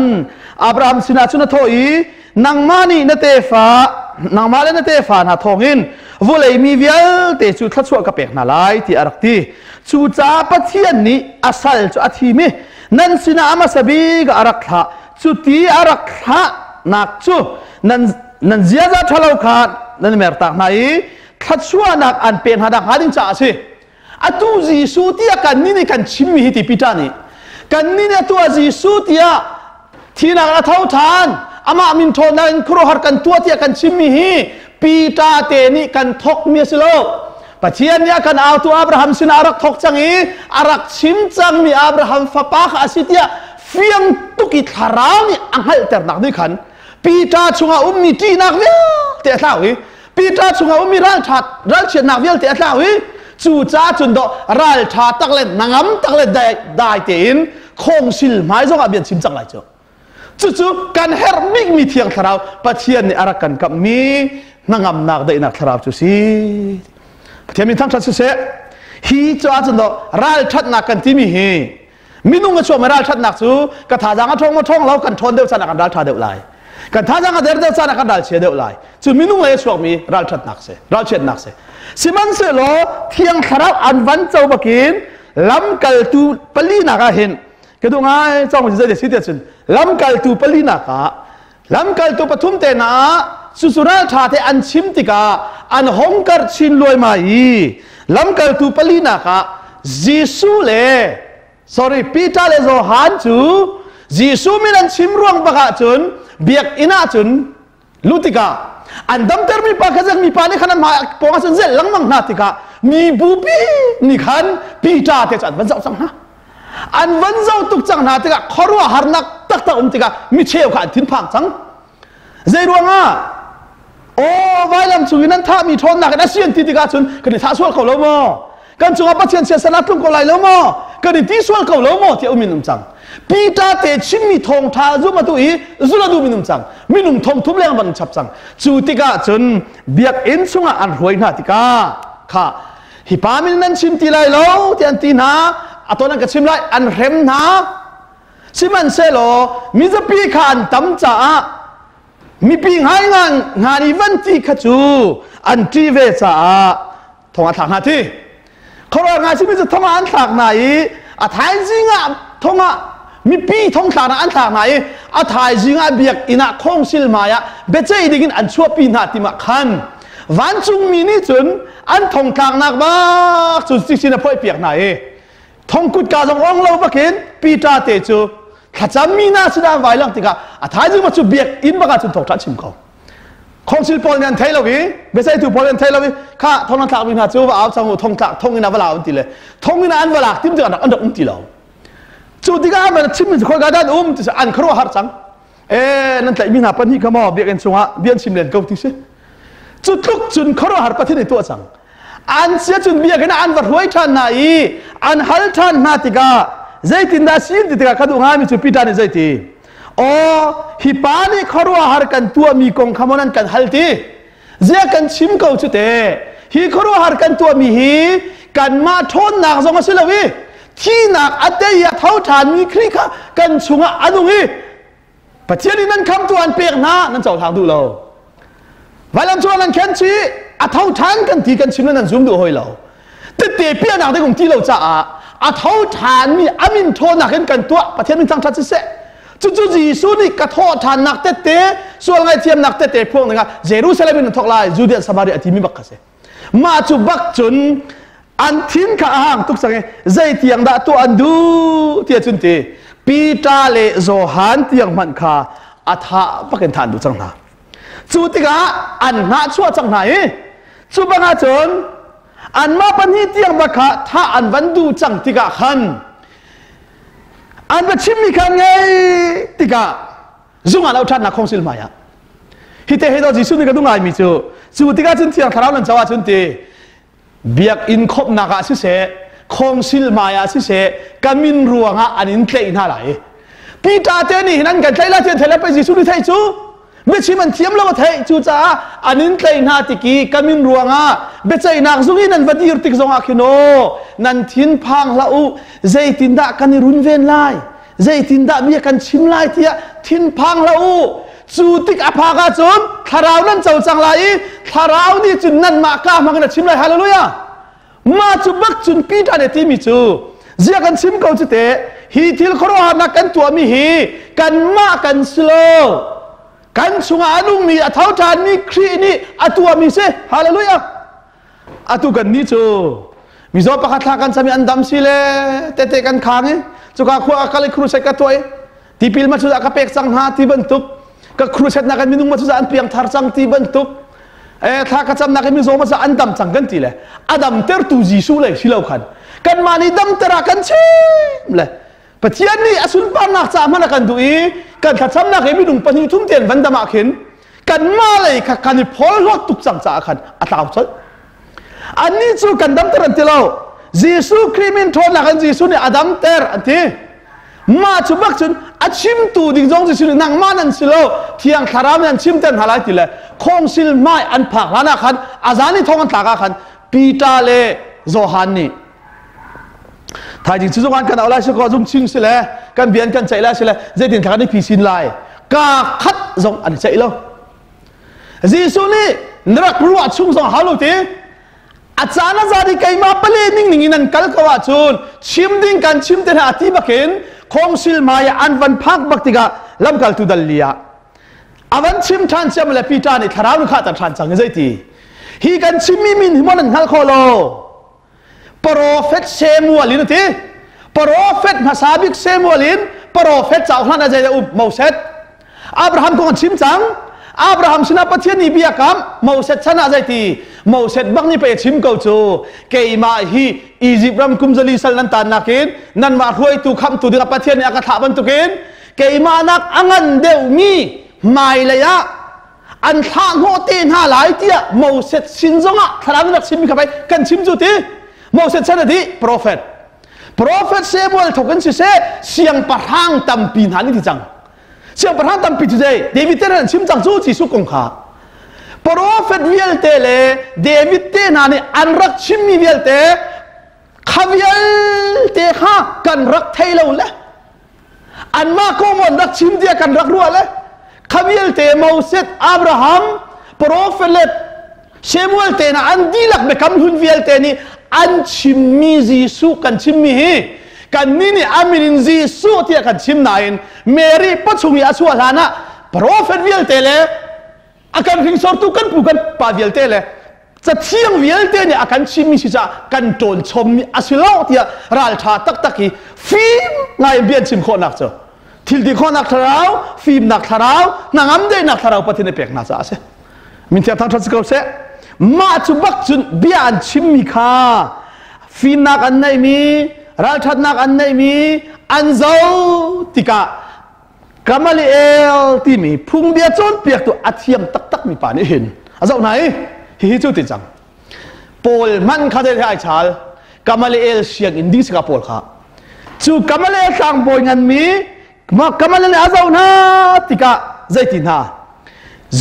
อับราฮัมสินาจุนทอยนางมานีนเตฟ้านางมาเลนเตฟ้านาทองอินวุเลยมีเวลเตจูทัดชัวกับเปกนาไลที่อารักตีจูจ่าปะเทียนนี่อาศัยจูอาทีมินั่นสินาอามาสบีกอารักฮะจูตีอารักฮะนักจูนั่นเสียจะทะเลาะกันนั่นเมื่อตักไหนทัดชัวนักอันเป็นหาดักหาดินจ่าสิอัตุจีสุติอากันนี่กันชิมหิติปิตานี่กันนี่ตัวจีสุติอาที่นักเท่าทานอามามินโทนันครูหากันตัวที่กันชิมหิปิตาเตนี่กันทกเมียสิโลปะเทียนเนี่ยกันเอาตัวอับราฮัมสินารักทกจังอีอารักชิมจังมีอับราฮัมฟ้าปากอาสิติอาเฟียงตุกิทารานี่อังฮัลเตอร์นักด้วยขันปีตาชุงอามีที่นักเวลเตะเท้าวิปีตาชุงอามีรัลชัดรัลเชียนักเวลเตะเท้าวิจู่จ้าจุนโดรัลชัดตักเล่นนางตักเล่นได้เตียนคงสิลไม่ส่งอาเบียนชิมจังไรจ้ะจู่กันเฮร์มิกมีเทียงทาราวปะเทียนนี่อารักกันกับมีนางนักได้นักทาราวจู่สิปะเทียนมีทั้งชัดเสฮีจ้าจุนโดรัลชัดนักกันที่มีฮีมินุ่งกับชัวไม่รัลชัดนักจู่กระถาจังกับทงมาทงเรากันทนเดียวสันนักกันรัลชัดเดียวไรกันท่าจังก็เดินสานกันดัลเชียเดียวไล่จุดมินุ่งเลยช่วงมีรัลชัดนักเสรัลเชียนักเสสิมันเสโลเที่ยงคราวอันวันเจ้าบักินลำกัลตูปลีนักเห็นก็ดูง่ายจ้องมันจะเด็ดสิเด็ดสุดลำกัลตูปลีนักลำกัลตูปทุมเตนะสุสุราชาเทอันชิมติกาอันฮงกัดชินลอยมาอีลำกัลตูปลีนักจิสุเล sorry ปีตาเลโซฮันจูจิสุมินันชิมร่วงบักจุนเบียกอินาจุนลุติกาอันดัมเตอร์มีปากจังมีปานี่ขนาดมาปองสันเซลลังมังนาติกามีบูบีนี่ขันปีตาเทจันวันเจ้าสังหาอันวันเจ้าตุกจังนาติกาขรัวหานักตักตะติกามีเชี่ยวขันทิ้งพังจังเจรวงอ่ะโอ้ไว้ลำสุยนั้นถ้ามีทนหนักนั่นเสียนติกาจุนกันในท่าสวดเขาแล้วมั้งกันจุงอาปัจเจียนเสียสนัดลุงเขาไหลแล้วมั้งกันในที่สวดเขาแล้วมั้งที่อุมินุมจังปีตาเตชิมีทงท้าจุมาตุอีจุลาดูมินุมจังมินุมทงทุบเลี้ยงบันฉับจังจูติกาจนเบียกเอ็นซุงอันรวยนาติกาค่ะฮิปามินนั้นชิมตีไลโลที่อันตีนาอัตโนนั้นก็ชิมไลอันเร็มนาชิมันเซโลมิจะปีขันตั้มจ่ามีปีหายงานอีวันที่ขจูอันที่เวจ่าทงอันถักนาทีเขาเรียกงานชิมิจะทงอันถักไหนอัฐายจริงอ่ะทงอ่ะมีปีทงถักอันถักไหนอัฐายจริงอ่ะเบียกอินะคงสิลมายะเบเจอีดิกินอันชั่วปีนาติมาขันวันจุงมีนี่จุนอันทงถักนักบ้าจุดสิ่งที่น่าพ่อยเปียกไหนทงกุดกาจงองเราบักเห็นปีตาเตจูข้าจำมีน่าสุดาไว้ลังติกาอัฐายจริงมาจุเบียกอินบักจุนทงทัดชิมเขาคงสิลปอลเนียนไทยเราวิเบเจตูปอลเนียนไทยเราวิข้าทงนั้นถักวินาจูว่าเอาจังหูทงถักทงอินาเวลาอันตีเลยทงอินาอันเวลาทิมจะอันดับตีเราจุดที่ก้ามันชิมมันคนกระดานจะอันครัวหาจังนั่นแต่มีหน้าปัญหาขโมยเบียกันสงะเบียนชิมเลนเกาติเสจุดลุกจุดครัวหาประเทศในตัวจังอันเสียจุดเบียกันอันวัดหวยท่านไหนอันฮัลท่านนาติกาใจตินดาซีนติกาขัดงามีจุดพิจารณาใจตีโอ้ฮิปานีครัวหากันตัวมีกองขโมยนั้นกันฮัลตีเจ้ากันชิมเกาจุดเตฮิครัวหากันตัวมีฮีกันมาทนหนักสงสิลวีที่หนักอัตยาเท่าฐานมีคลิกกันชุงอันนี้ประเทศนี้นั้นคำตัวอันเปียกหน้านั่นเจ้าทางดูเราวันลำชวนนั้นแค่ชี้อัตเท่าฐานกันที่กันชิมนั้นซุ่มดูหอยเราแต่เตะเปียหนักได้ของที่เราจะอัตเท่าฐานมีอามินโทหนักกันตัวประเทศนี้จังชัดเสะจู่ๆจีสุนี่กระโทษฐานหนักเตะส่วนไงเทียมหนักเตะพวกนั้นเยรูซาเล็มนั้นทอกลายจูเดียสมาริอาทิมีบักเสมาจูบักจุนอันทิ้งข้าอ่างทุกสังเกตใจเตียงด่าตัวอันดูเทียจุนเตปีตาเลโซฮันเตียงมันข้าอัฐะปักเก็นทานดูจังหนาจุดที่ก้าอันน่าชั่วจังไหนจุดบางจนอันมาปัญหาเตียงบักข้าถ้าอันวันดูจังที่ก้าขันอันเป็นชิมมีขันไงที่ก้าจุงอันเอาชันนักคงสิลมายะฮิตเฮดอจิสุนี่ก็ดูง่ายมิจูจุดที่ก้าจุนเตียงคราวนั้นจะว่าจุนเตเบียกอินคบนักสิเสคงสิลมายาสิเสกามินรัวงะอันอินเตอินหาไหลปีตาเตนี่นั่นกันใจละเทียนเทเลไปจิสุนี่ไทยจู เมื่อชิมันเทียมแล้วว่าเทจูจ้าอันนี้ใครนาติกีกามินรัวงาเบใจนักซุงนันวัดยืรติกซงอาคิโนนันทินพังละอูใจตินดากันรุนเวนไลใจตินดาเบียกันชิมไลเทียทินพังละอูจูติกอภากาจุนทาราวนั้นเจ้าจังไลทาราวนี่จุนนั่นมากามากันชิมไลฮาเลลูยามาจุบักจุนปีดานเตมิจูเจียกันชิมเขาจุเตฮีทิลครอนักกันตัวมีฮีกันมากันสโลกันสุงอานุมีอัฐาวจานมีครีนี่อัตัวมีเสฮาเลลูยาอัตุกันนี่จูมีโจปะคัทกันสามีอันดัมสิเลเตกันค้างจุกาขวากาลิครูเซกัตัวที่พิลมาจุดากาเปกสังหาที่บรรทุกก็ครูเซตนักมินุงมาจุดอันเปียงทาร์สังที่บรรทุกถ้ากัจจำนักมิโจมาจะอันดัมสังกันทีเลยอันดัมเตอร์ตูจิสูเลยสิเลวขันกันมานี่ดัมเตอร์กันชิมเลยปัจจัยนี้อสุนปานักจามันกันดูอีกันขัดซ้ำนักเอมิดุงปนิทุ่มเตียนวันดามาเข็นกันมาเลยกันนี่พอลดตุกสังจาขันอัตราสุดอันนี้จู่กันดัมเตอร์ที่เรายิสุคริมินทอนนักยิสุนี่อดัมเตอร์อันที่มาจุบักจุนอัชิมตูดิ่งจงยิสุนี่นังมานันสิโลที่ยังคารามนันชิมเตนฮาไลติเลยคงสิลไม่อันผักล้านขันอาจารย์นี่ทองอันตากขันปีตาเลโจฮันนี่ถ้าจริงสุดวันกันเอาไรสักคนชิงสิเลยกันเบียนกันใจแล้วสิเลยเจดินขันนี่พิสินไลกาคัดจงอันใจแล้วยิสุนี่นักรู้ว่าชุ่มจงฮาลุตีอาจารย์จะได้ใครมาเปลี่ยนนิ่งๆนั่นกัลกว่าจูนชิมดิ้งกันชิมเตนอาทิบักเห็นคงสิลมายอันวันพักบักติกาลำกัลตุดัลลียาอวันชิมทานเชื่อมเลยพิจารณ์ทาราวนุขาตัดทานจังใจตีฮีกันชิมมิมินหิมันนัลโคโลโปรเฟตเซมูลินทีโปรเฟตมาซาบิกเซมูลินโปรเฟตเจ้าขนาดใจอุบมูเซตอับราฮัมก็ชิมจังอับราฮัมชนะประเทศนี้เบียกัมมูเซตชนะใจตีมูเซตบังนี่ไปชิมกูจูเกย์มาฮีอียิปต์รัมกุมซาลีสัลนันตานนักินนั่นมารวยตุคำตุดิกับประเทศนี้อากาศบันตุกินเกย์มานักอังันเดวมีไม่เลยอะอันทางโหตีนหาหลายเตี้ยมูเซตสินจงอ่ะทาราวนักชิมเข้าไปกันชิมจุตีมูเซตชนะดีโปรเฟตเซมูเอลถูกกันเสียงประทังตั้มปีนหานี่ที่จังเสียงประทังตั้มปีนที่เดวิดเตอร์ชิมจังจูจิสุกงขาโปรเฟตวิเอลเตเลเดวิดเตนานี่อันรักชิมมีวิเอลเตขวิเอลเตข้ากันรักไทยเราเลยอันมาโกมันรักชิมเดียกันรักรัวเลยขวิเอลเตมูเซตอับราฮัมโปรเฟตเซมูเอลเตนะอันดีลักเบคัมหุนวิเอลเตนี่อันชิมมีจิสุกันชิมมีกันนี่อามินจิสุที่กันชิมนายเมรีปัจจุบันอาชัวลานะโปรเฟตวิเอลเตเลอาการพิงสอร์ตุกันปูกันปาวิเอลเตเลจะเที่ยงวิเอลเตเนี่ยอาการชิมมีสิจ้ากันโดนชมอาศิลาที่รัลชาตักฟิล์มไงเบียนชิมโคนักเจ้าทิลดีโคนักทาราวฟิล์มนักทาราวนังอัมเดนักทาราวปฏิเนเปกนักจ้าเสมินเทียทั้งทัศกเสมาจุบักจุนเบียนชิมมีค่าฟิล์มนักอันไหนมีรัลชานักอันไหนมีอันเจ้าติกากามาลีเอลที่มีพุ่งเบียจนเปียกตัวอาเทียมตักมีป่านี่เห็นอาเจ้าไหนฮิจูติจังโพลมันข้าได้ให้ชาลกามาลีเอลเสียงอินดีสกับโพลข้าจู่กามาลีเอลสั่งโพลงันมีมากามาลีเอลอาเจ้าหน้าติกาใจตินหา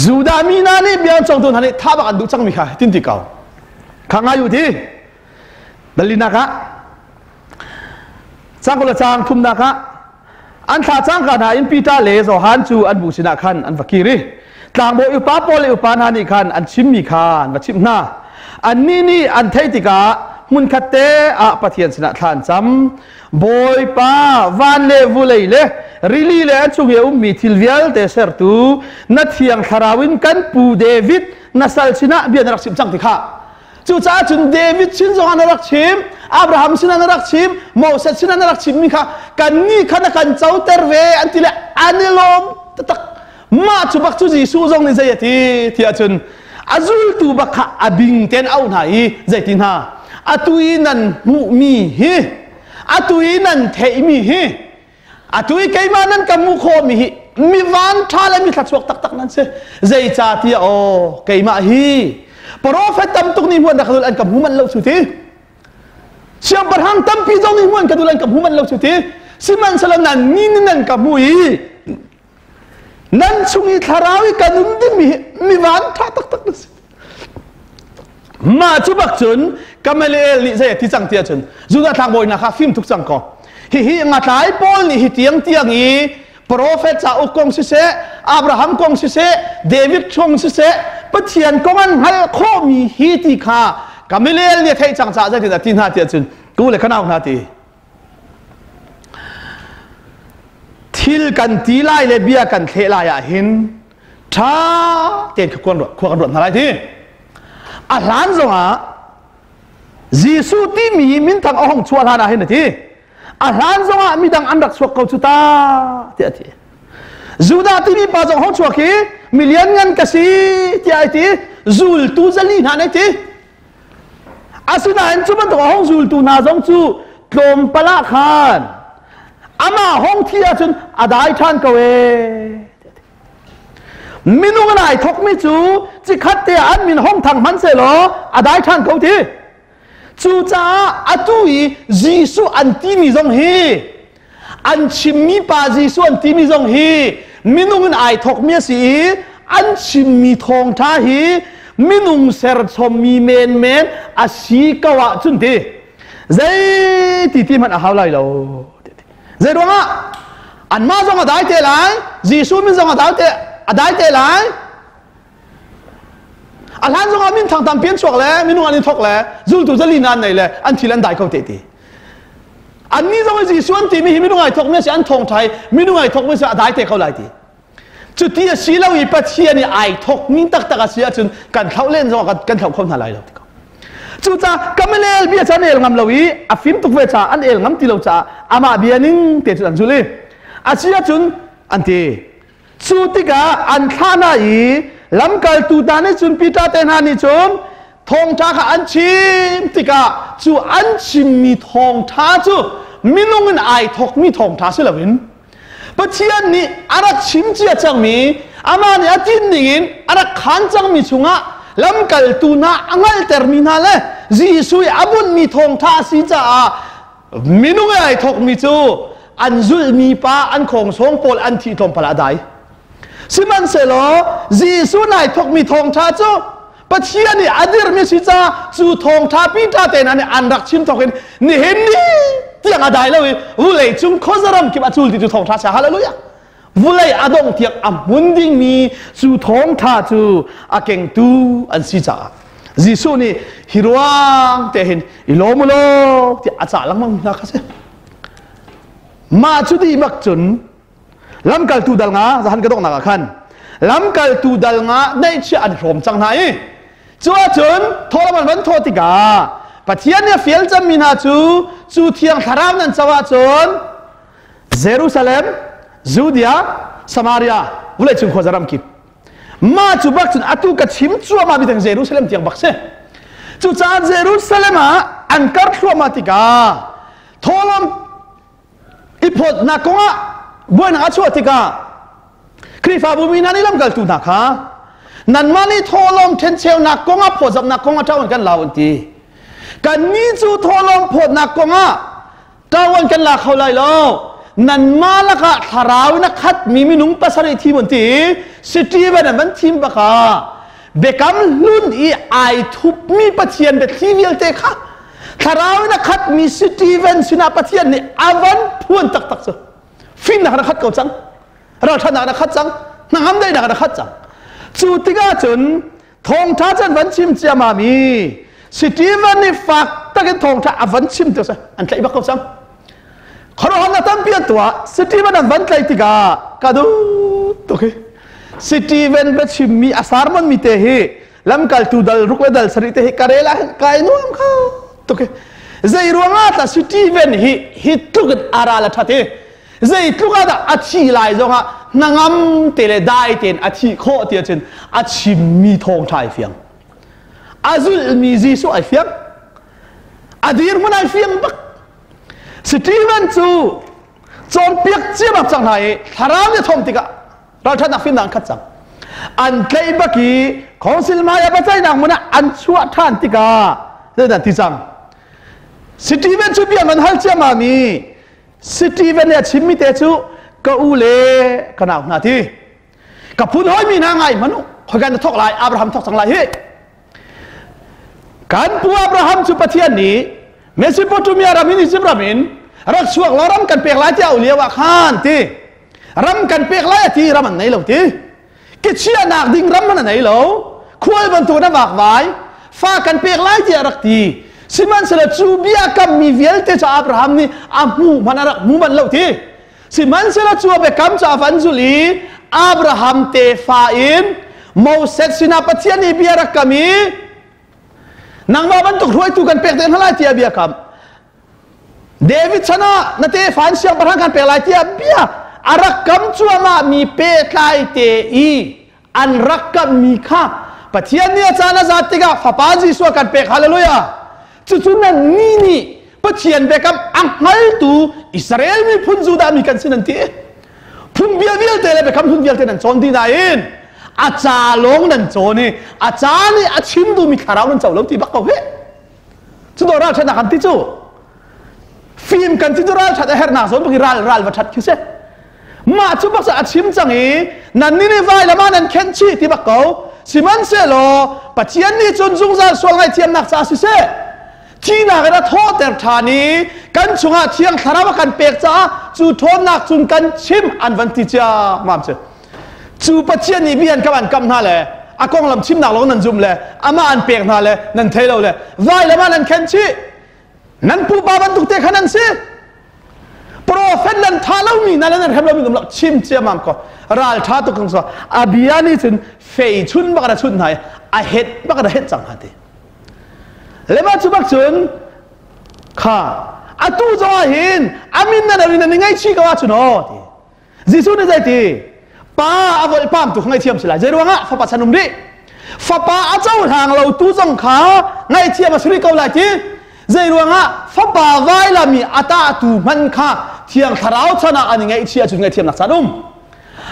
จูดามีนานี่เบียนจงตุนฮันนี่ท้าบักอันดูจังมีค่ะตินติกาวข้างอายุที่ดัลลินักะจังกุลจังทุ่มนักะอันท่าจังกันหาอินปีตาเลโซฮันจูอันบุษนาขันอันฟักกีรีต่างโบอุปาโปเลอุปานานิขันอันชิมมีขันวัชิมนาอันนี้อันเทติกามุนคัตเตอะปะเทียนสนะทานจำโบยป้าวันเลวุเลเลริลีเลอันชุกเออุมีทิลเวลเตเซอร์ตูนัดเทียงคาราวินกันปูเดวิดนัสซัลชินะเบียนรักชิมจังติข้าจู่จ้าจุนเดวิดชินจงอันรักชิมอับราฮัมชินันรักชิมโมเสสชินันรักชิมมีค่ะกันนี่ขณะกันเจ้าเตอร์เวอันที่ละอันนี้ลมตักมาจุบักจุจีสูจงในใจที่อาจุนอาจุลตูบักขะบิงเตนเอาไหนใจตินหาอาตุยนันมุมีฮีอาตุยนันเทมีฮีอาตุยเกยมานันกับมุโคมีฮีมีวันท่าและมีทัดสวกตักนั้นเสใจจ่าที่โอเกยมาฮีโปรเฟตตัมตุกนี่มวนดักดุลอันกับหูมันเล่าสุดเชื่อประหังตั้มพี่จงนี่มวนกับดุลันกับหูมันเล่าสุดสิมันสลังนันนี่นั่นกับมุย นั้นช่วงนี้ทาราวิกันนุ่มดิมีวันท่าตักนั่นสิมาจุบักจนกำเมลลิเซที่สังเทียจนจุดทางบอยนะคะฟิล์มทุกสังก็ฮิงาตายปอลนี่ฮิเตียงอีโปรเฟตซาอุกงสิเซอับราฮัมกงสิเซเดวิดชงสิเซปะเทียนกงันฮัลโคมีฮิติคากำเมลเนี่ยที่จังจ่าจะที่ที่นาเทียจนกูเลยขนาดนาทีทิลกันตีไล่เลเบียกันเทลายหินท้าเต็นขวานรถอะไรที่อาหารส่งอ่ะจีสุที่มีมินทางอ่องชัวร์หานาเห็นที่อาหารส่งอ่ะมีดังอันดักสวกเขาจุตาเที่ยที่จูดาที่มีป้าส่งห้องชัวร์ขี้มิเลียนเงินกษีที่ไอที่จูลตูจะลีนาเนที่อาสุนันจุบันตัวห้องจูลตูนาส่งจูกลมปลาขานอามาห้องเที่ยจนอาได้ท่านก็เวมินุกันไหนทกไม่จูจิขัดเตียอันมินห้องทางมันเสลออาได้ท่านเขาทีจูจ้าอาตุยจีสุอันที่มีทรงฮีอันชิมมีปาจีสุอันที่มีทรงฮีมินุกันไหนทกเมียสีอันชิมมีทองท่าฮีมินุงเสรชมมีเมนอาชีกวะจุนทีใจที่มันอาหารไรเราเจดวงอ่ะอันมาส่งอาได้เตลัยจีซูมินส่งอาได้เตลัยอันนั้นส่งอามินทางตามเปลี่ยนช่วงแล้วมินุอันนี้ทกแล้วจูตุจะลีนันไหนเลยอันที่เล่นได้เขาเตะอันนี้ส่งจีซูอันที่มีมินุไงทกไม่ใช่อันทงไทยมินุไงทกไม่ใช่อาได้เตะเขาเลยทีจุดที่สีเราอีปัจเจียนี่ไอทกมินตักเสียจนกันเขาเล่นส่งกันเขาคนอะไรเราจุดจ้ากำเมลเบียชาเอลงามลวีอาฟิมตุกเวชาอันเอลงามติโลชาอามาเบียนิงเตจุนจุลีอาชียจุนอันเตสุติกาอันข้านาอีลำกัลตูตานิจุนพิตาเตนานิจุนทองท้าข้าอันชิมติกาจูอันชิมมีทองท้าจูมินุงินไอทกมีทองท้าสิลวินปัจเจียนนี้อารักชิมเจียจังมีอามาเนี่ยจินนิงอารักขันจังมีชุงะลำกัลตูน่าอังเทอร์มินาเลจีสุยอาบุนมีทองท่าสิจ้ามินุไอทกมีจูอันจุลมีป้าอันของสงปอลอันที่ทอมพลาได้สิมันเสลอจีสุนายทกมีทองท่าจูปัจเจียนี่อดีตมีสิจ้าจูทองท่าพิธาเตนันอันรักชิมทอกนี่เห็นนี่ที่ยังอะไรเลยวุเลยจุงโคจรมกิบจูลที่จูทองท่าเสียฮาเลลูยาวุเลยอดงเทียกอับวุนดิ้งมีจูทองท่าจูอาเก่งตูอันสิจ้าจีสุนี่ฮิรวงเตหินอิโลมุโลที่อาจารย์ลังมังนะครับเสมาจุดีมักจุนลำกัลตูดัลงาจะหันกระดกนักขันลำกัลตูดัลงาในเชื่ออันพรมจังไหนจัวจุนทรมันวันโทติกาปัจเจียนเนี่ยฟิลจำมีนาจูเทียงคารามนันจัวจุนเยรูซาเล็มจูเดียสมาริยาวุเลยจุนโคจารามกิบมาจูบักจุนอาตุกัดชิมจัวมาบิดถึงเยรูซาเล็มเทียงบักเซจูจ้าเยรูซาเล็มอันกัดชัวมาติกาทอลมอีพดนักงะบัวนักชัวติกาคริฟาบุมินานิลำกัลตูนักฮะนั่นมานี่ทอลมเทนเชลนักงะพดจับนักงะเท่ากันลาวันทีกันนี้จูทอลมพดนักงะเท่ากันลาเขาเลยแล้วนั่นมาละกะทาราวนักขัดมีมินุงปัสสริทีวันทีสตีเวนมันทีมบักาเบกัมลุนอีไอทุบมีปัจเจียนเบทีวิลเตค่ะทาราวนักขัดมีสตีเวนสินาปัจเจียนนี่อาวันพวนตักซะฟินนักขัดเก่าจังเราท่านนักขัดจังนักทำได้นักขัดจังจุดที่ก้าจนทองท้าจันวันชิมเจียมามีสตีเวนนี่ฝากตะกันทองท้าอาวันชิมเถอะซะอันไหนบักเก่าจังขอร้องนะตั้งเปลี่ยนตัวสตีเวนวันไหนติกากาดูโอเคสตีเวนเบชิมมีอาสาร์มันมีเตะลำกัลตูดัลรุกเลดัลสริเตะคาเรล่าไกนุ่มเขาโอเคใจรวงอาตาสตีเวนฮิตุกอาราลทัดเตใจตุกอาตาอัชีไลจงอ่ะนางมเตเลได้เตนอัชีโคเตียเชนอัชีมีทองไทยเฟียงอาซุลมีจีสุไอเฟียงอดีตมันไอเฟียงบักสตีเวนจูจอมเปียกเจี๊ยบจังไหนทารามเนี่ยทอมติกะเราท่านนักฟินนังขัดจังอันเคยบักกี้ของสิลมายาปัจจัยนังมันอันชั่วท่านติกาเรื่องนั้นที่จังสตีเวนจูเปียมันฮัลเจียมามีสตีเวนเนี่ยชิมมิเตจูก็อูเล่ขนาดนาที กับพูดน้อยมีนางไงมนุษย์คอยกันจะทอกลายอับราฮัมทอกสังลายเฮ้การปูอับราฮัมสุปเทียนนี้เมสิโปตูเมียรามินิซิบรามินรักสวกเรารำกันเปียกลายเจ้าเลี้ยวข้านที่รำกันเปียกลายที่รำมันไหนเหล่าที่กิจเชียนักดิ่งรำมันไหนเหล่าคุยบนตัวนับากไว้ฟ้ากันเปียกลายที่รักที่สิมันเสด็จจูเบียกับมีเวลเตจอับราฮัมนี่อามูมันรักมูมันเหล่าที่สิมันเสด็จจูเบกัมจาฟันจุลีอับราฮัมเตฟาอินโมเสสสินาปเทียนีเบียรักกามีนางมาบรรทุกรวยตุกันเปียกเต็นทลายเทียเบียกัมเดวิดชนะนัเตฟันเสียงประทังกันเปียกลายเทียเบียอารักกัมชัวมามีเปียกลายเตอีอันรักกัมมีข้าปเทียนเนี่ยจานาจัตติกาฟ้าปาจิสวกันเปียกฮาเลลูยาจุดนั้นนี่ปเทียนเบียกัมอังฮัลตูอิสราเอลมีพุนจูดามีกันสินันทีพุนเบียเบียเตเลเบียกัมพุนเบียเตนันจอนดีนายนอาจารย์ลงนั่นโจนี่อาจารย์นี่อาชิมดูมีขาราวนั่นเจ้าแล้วที่บักเขาเฮ้จุดเราชนะกันที่จู่ฟิล์มกันที่เราชนะเฮร์นาสอนพวกรัลวัชชัดคิดเสมาจุบักษาอาชิมจังอีนั่นนี่ไว้ละมานั่นเข็นชีที่บักเขาสิมันเสโลปัจจัยนี้จนจุงซาสวงไอเทียมนักซาสิเสที่นักระทอแต่ฐานีกันชงอาเทียงขาราวกันเปียกจ้าจู่ทนนักจุนกันชิมอันวันที่จ้ามามเสจูปัจเจียนี่เบียนกับอันกำนาเลยอากงลำชิมหนักลงนั่นจุ่มเลยอามาอันเปียกนาเลยนั่นเทเราเลยไว้แล้วมานั่นเข็นชีนั่นผู้บาบันตุกเตะขนาดสิโปรเฟตนั่นท่าเรามีนั่นนั่นเห็นเรามีกำลังชิมเจียมามก็รัลท่าตุกงสวอาบิยานี่ถึงเฟยชุนบักระชุนไหนอาเฮ็ดบักระเฮ็ดจังหัดเลยมาจุบักชุนข้าอาตูจอหินอามินนั่นอะไรนั่นง่ายชีกว่าชุนอ๋อที่จิสุนี่ใจที่ป้าอวัยป้ามตุกง่ายเทียมสิละเจรวงะฟ้าปัชนุมดิฟ้าป้าอาเจ้าทางเราตู้จังขาง่ายเทียมมาสุริเกาลายที่เจรวงะฟ้าป้าไว้ละมีอาตาตูมันข้าเทียงขาราวชนะอันง่ายเชียจุดง่ายเทียมนักสนุม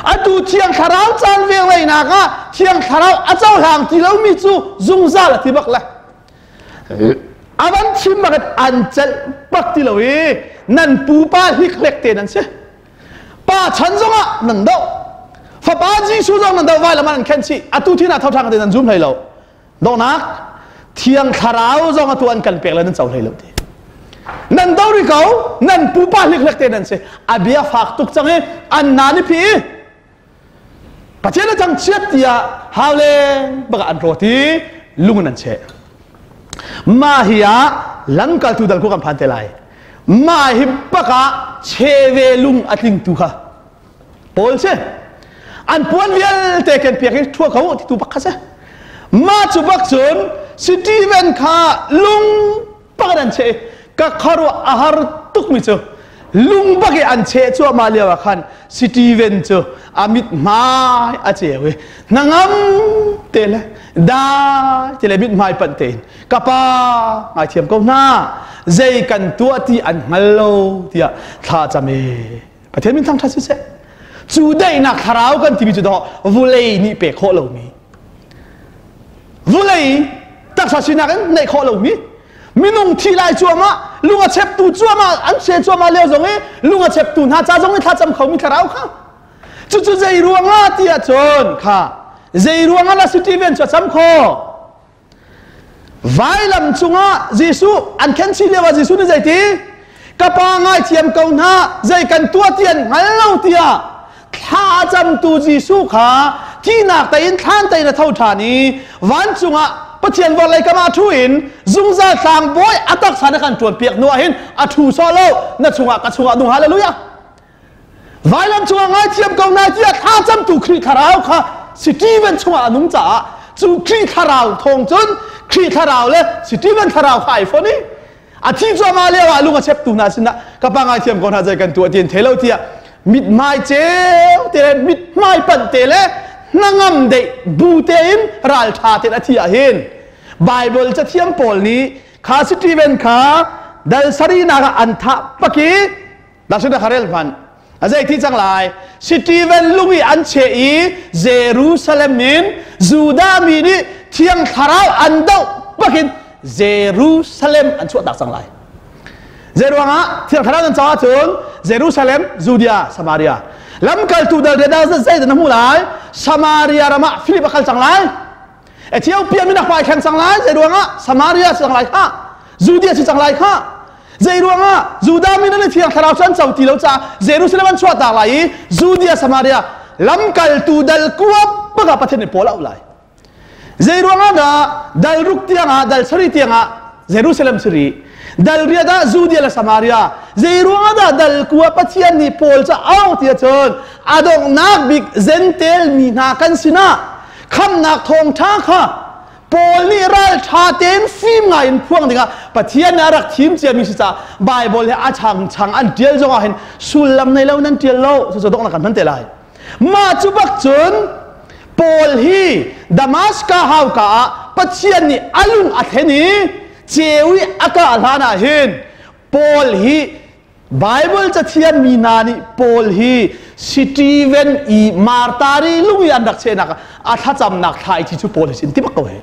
อาตูเทียงขาราวจันเวียงเลยนักะเทียงขาราวอาเจ้าทางที่เรามีจูจุงซาละที่บักละอาวันชิมบักอันเจลบักที่เรานั่นปูป้าฮิกเล็กเตนั่นเสียป้าฉันจงะนั่นเดาฟ้าป้าจีสูจงนั่นเดาไว้ละมันแค่ชีอาตูที่น่าเท่าทางกันนั่นจุ่มให้เราดอกนักเทียงขาราวจงอาตัวอันกันเปียกแล้วนั่นเจ้าให้เราดีนั่นเดาริเขานั่นปูป้าฮิกเล็กเตนั่นเสียอาเบียฝากตุกจังอันนานิพีปัจเจกจังเชียตียฮาวเลบักอันโรตีลุงนั่นเชมาฮิยาลังกัลตูดัลคุกันพันเตลัยมาฮิปะกะเชเวลุงอัติงตุค่ะโพลเชอันปวนเวียลเตเกันเปียกทั่วเขาที่ตุบักค่ะเชมาจุบักจนสิตีเวนค่ะลุงปักดันเชกะคารุอาหารตุกมิเจลุงบักอันเชชัวมาเลียวขันสิตีเวนเจอามิดมาอาเจเวนังมเตลดาเจเลมิดมาปันเตนกะปาอาเทียมก็น่าใจกันตัวที่อันฮัลโหลที่ท่าจะมีประเทศมินทั้งทัศน์เสจูได้นักคาราวกันที่มีจุดวุเลยนี่เปะโคเรามีวุเลยตักศาสนากันในโคเรามีมินุ่งที่ไรจัวมาลุงอาเชฟตูจัวมาอันเชจัวมาเลี้ยวตรงนี้ลุงอาเชฟตูน่าจะตรงนี้ท่าจำเขามีคาราวค่ะจู่ๆใจรวงอาที่จนค่ะใจรวงอาละสุดที่เวียนจะจำเขาไว้ลำจุงอาจิสุอันเข็นชีเลวจิสุนี่ใจที่กระปางไอเทียมเกาหน้าใจกันตัวเทียนงั้นเราเทียข้าจำตัวจิสุขาที่นักแต่อินท่านแต่ในเท่าฐานีวันจุงอาปะเทียนวันไรก็มาทุอินจุงซาสางบอยอัตักสานกันจวนเปียกนัวหินอัทูโซโลนัดจุงอากับจุงอาดุงฮาเลลูยาไว้ลำจุงอาไอเทียมเกาหน้าเทียข้าจำตัวครีคาราวค่ะสิที่เป็นจุงอานุ่งจ่าจูครีคาราวทงจนครีคาราวเลยสิที่เป็นคาราวไข่ฝนนี่อาทิตย์จะมาเลี้ยวลุงก็เช็ดตูน่าสินะกับปังไอเทียมก่อนหาใจกันตัวเทียนเทเลเทียมิดไม้เจ้าเตะมิดไม้ปั่นเตะเลยนั่งเดบูเตอินรัลชาเตะที่อาเห็นไบเบิลจะเทียมปอลนี้ข้าสิที่เป็นข้าดัลสรีนาอันทับปะกี้ดัชนีคาร์เรลพันอาใจที่จังไรสิที่เป็นลุงอันเชอีเยรูซาเล็มมินจูดามินีเทียงคาราวอันเดาปะกินเยรูซาเล็มอันชั่วดักสังไลเยรูฮะเทียงคาราวอันจ้าถึงเยรูซาเล็มจูเดียสมาเรีย ลำกัลตูเดลเดดาเซเดนหูหลายสมาเรียรามาฟิลิปขัลสังไลเอธิโอเปียมินักไปแข่งสังไลเจดวงะสมาเรียสังไลข้าจูเดียสังไลข้าเจดวงะจูดามินันเทียงทาราวชันเจ้าตีเลวจ้าเจรูซาเล็มชัวตาไลจูเดียสมาเรียลำกัลตูเดลกัวปะกับประเทศเนปอลเอาไลเจดวงะดัลรุกเตียงะดัลสรีเตียงะเจรูซาเล็มสรีดัลเรียดาจูเดียละสมาเรียเจรูงะดัลกัวประเทศเนปอลจะเอาเตียเชิญอดงนักบิกเซนเตลมีนากันสินะคำนักทงท้าค่ะโปลีรัลชาเตนฟิมไงอินพวงเด็กประเทศนารักทีมเจียมิสิจ้าไบเบิลเฮอาชังอันเดียลจงอาเห็นสุลลัมในเล่านั้นเดียลเล่าสุดต้องนักกันนั่นเตลัยมาจุบักจุนโปลฮีดามัสกาฮาวกาประเทศนี้อลุงอัเทนีเจวิอากาลานาเห็นโปลฮีไบเบิลจะเทียนมีนานิโปลฮีสตีเวนอีมาร์ตารีลุงยันดักเชนักอาทัจำนักไทยที่ชูโปลสินที่มักเอาเห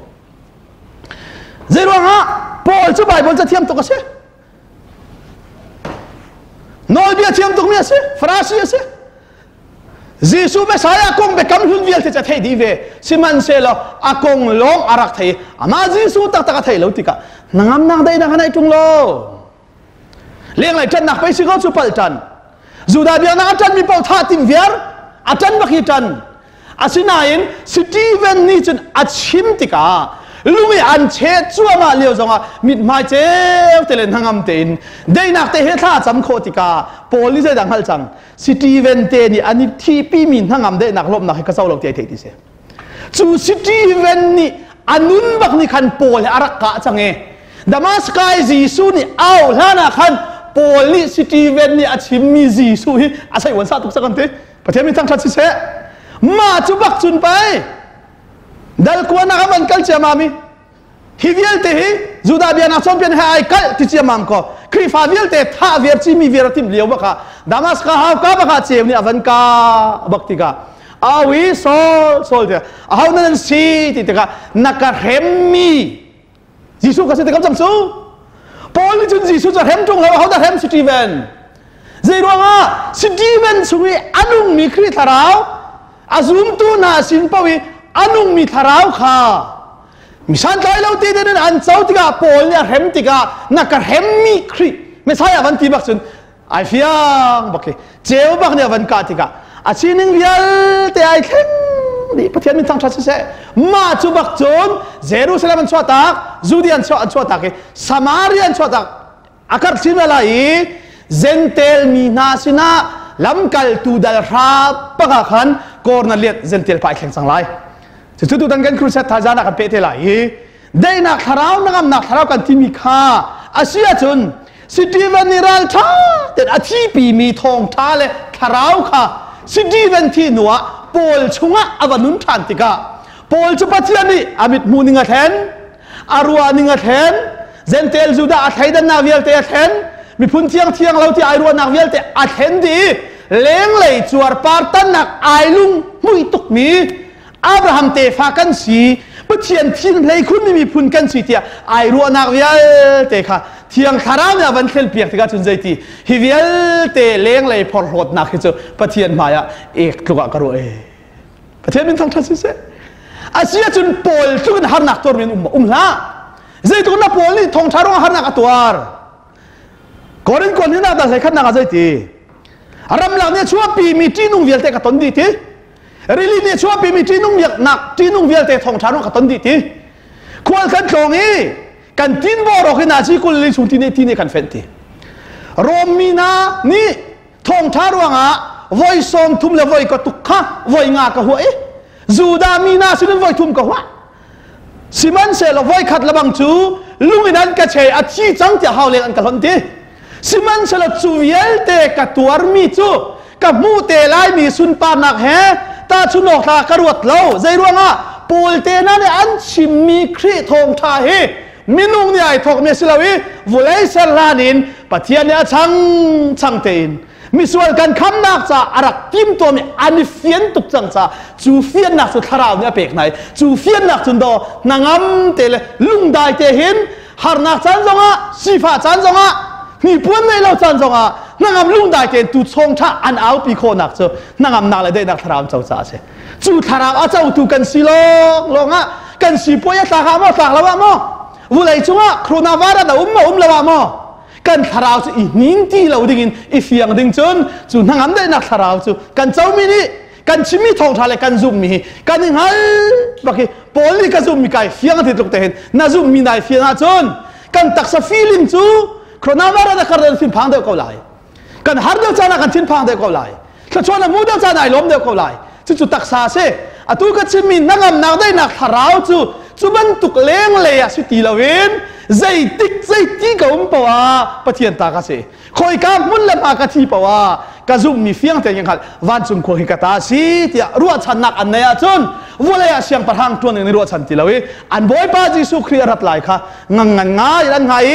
เจรวงฮะโปลชูไบเบิลจะเทียมตัวกันเสียโนเบียเทียมตัวเมียเสียฟราซีเสียจีซูเบสายอากงเบกัมหุ่นวิลที่จะเทดีเวสิมันเซลอากงลงอารักเทอามาจีซูตักตักเทลติกะนางนางได้นางไหนจุงโลเลี้ยงไหลจันนักไปสิเขาสุปัลจันจูดาเบียนอาจารย์มีเป้าท่าติมเวียร์อาจารย์บักฮิจันอาศินายินสตีเวนนี่จนอาชิมติกาลุงอันเชดชัวมาเลี้ยวจงอ่ะมิดมาเจ้าเตเลนทางอัมเตนได้นักเตะเหท่าจำโคติกาโพลิเซดังฮัลจังสตีเวนเตนี่อันนี้ที่ปีมินทางอัมเดนักลบนักให้กระเซ้าหลอกเตะเทดิเซจูสตีเวนนี่อันนุนบักนี่คันโพลอารักกะจังเอดามัสกายจีซูนี่เอาล้านะคันโพลิสตีเวนนี่อาชิมมีจีซูฮีอาศัยวันซาตุกสักันเตประเทศมีทั้งชัดสิเซมาจุบักจุนไปดัลกวนนักมันกัลเชียมามีฮิวิลเตฮีจูดาเบียนักชมเป็นให้ไอกัลที่เชียมามก็ครีฟาวิลเตท่าเวียร์ชีมีเวียร์ทิมเลี้ยวบักค่ะดามัสกาฮาวกาบักค่ะเชียมนี่อวันกาบักติกาอาวิโซลเตอฮาวนั่นซีติติกานักเฮมมีจีซูก็สิติกาจำซูพอลิจุนจีซูจะเฮมจงแล้วเขาจะเฮมสตีเวนเจรวงอ่ะสตีเวนสุยอนุมีครีทาราวอาซุมตูนาสินปวีอนุมีทาราวค่ะมิสันไทยเราตีเดินอันเจ้าติกาโพลเนี่ยเฮมติกานักเฮมมีครีไม่ใช่วันที่บักซุนไอฟิยังบักเลยเจ้าบักเนี่ยวันกาติกาอาชีนึงวิลเตไอเข็มนี่ประเทศมีทั้งชัดเสมาจุบักจนเยรูซาเล็มชัวตักจูเดียนชัวตักสมาเรียนชัวตักอาการสินอะไรเซนเตลมีนาสินะลำกัลตูดัลราปะกะขันกอร์นัลเลียเซนเตลไปแข่งสังไลจุดๆดังกันครูเซตทาจานักเปเทไลได้นักทาราวนักทาราวกันที่มีค่าอาเซียจุนสิตีเวนิรัลท่าแต่อาทิปีมีทองท่าเลยทาราวค่ะสิตีเวนที่หนัวโพลชงะอวันุนทันติกาโพลจุปัจจัยนี้อามิดมูนิงะเทนอารัวนิงะเทนเซนเตลจูดาอัฐไยดันนาวิลเตเทนมีพุ่นเทียงเราที่ไอรัวนักวิลเตอัฐเทนดีเลี้ยงเลยจวดปาร์ตันนักไอลุงมุยตุกมีอับราฮัมเตฟากันสีปะเทียนทินเลยคุณไม่มีพุ่นกันสีเตียไอรัวนักวิลเตค่ะเทียงคารามเนี่ยวันเคลเปียกที่กันจุนใจทีฮิวิลเตเลี้ยงเลยพอรดนักที่จะปะเทียนมายาเอกลูกกระโดดประเทศเป็นทางทัศน์เสอาเซียจุนโพลทุกคนหานักตัวเป็นละใจทุกคนโพลนี่ทงชารงหานักตัวก่อนนี้น่าจะใช้ขันนักใจทีรำหลังเนี่ยชัวปีมีที่นุ่งเวียลเตกับตนดีทีรีลีเนี่ยชัวปีมีที่นุ่งเวียลนักที่นุ่งเวียลเตทงชารงกับตนดีทีควรกันตรงนี้กันทินบอรอกนาชีกุลิสุนที่นี่กันเฟนทีโรมีนานี่ทงชารวงอ่ะวอยซองทุ่มเลวอยก็ตุกข้าวอยงากะหัวจูดามีนาสินวอยทุ่มกะหัวสิมันเสลวอยขัดละบังจูลุงนั้นกะเชยอาชีจังจะหาเลี้ยงอันกันหนทีสิมันเสลจูเวลเตกะตัวมีจูกับมูเตไลมีสุนปานักแฮตาชุนอกตากระวดเล่าใจรวงอ่ะปูลเตนั่นอันชิมมีครีทงทาเฮมินุงเนี่ยไอทอกเมสิลาวิวุเลเซลานินปะเทียนเนี่ยช่างเตนมีส่วนการคำนักจะอารักทิมตัวมีอันนี้เฟียนตุกจังจะจูเฟียนนักสุดทาราวเนี่ยเปกไหนจูเฟียนนักจุนโดนางอัมเตเลลุงได้เตหินหานักจันจงอ่ะสีฟ้าจันจงอ่ะมีปุ่นในเราจันจงอ่ะ nangam lung dai ken tu chong tha an au pi kho nak cho nangam na le dei nak tharam chau cha se chu tharang a chau tu kan silong longa kan si poya ta ha mo ta lawa mo vulai chunga coronavirus da lawa mo kan tharau chu i nin ti lo ding in i fiang ding chun chu nangam dei nak tharau chu kan chau mi ni kan chimi thong thale kan zoom mi kan ngal baki poli ka zoom mi kai fiang ti tluk te hen na zoom mi nai fiang a chun kan taksa feeling chu coronavirus da kar fin phang de ko lai kan har de chana kan thin phang de ko lai thla chona mu de chana ai lom de ko lai chu taksa se atu ka chimi nangam nak dai nak tharau chu ban tuk leng le ya si ti lawin zai ti ka pawa pathian ta ka se khoi ka mun lam a ka thi pawa ka zum mi fiang te yang hal van chung kho hi ka ta si tia ruwa chan nak an ya chun volaya siang parhang tuan ni ruwa chan ti lawi an boy pa jisu khri rat lai kha ngan nga ran ngai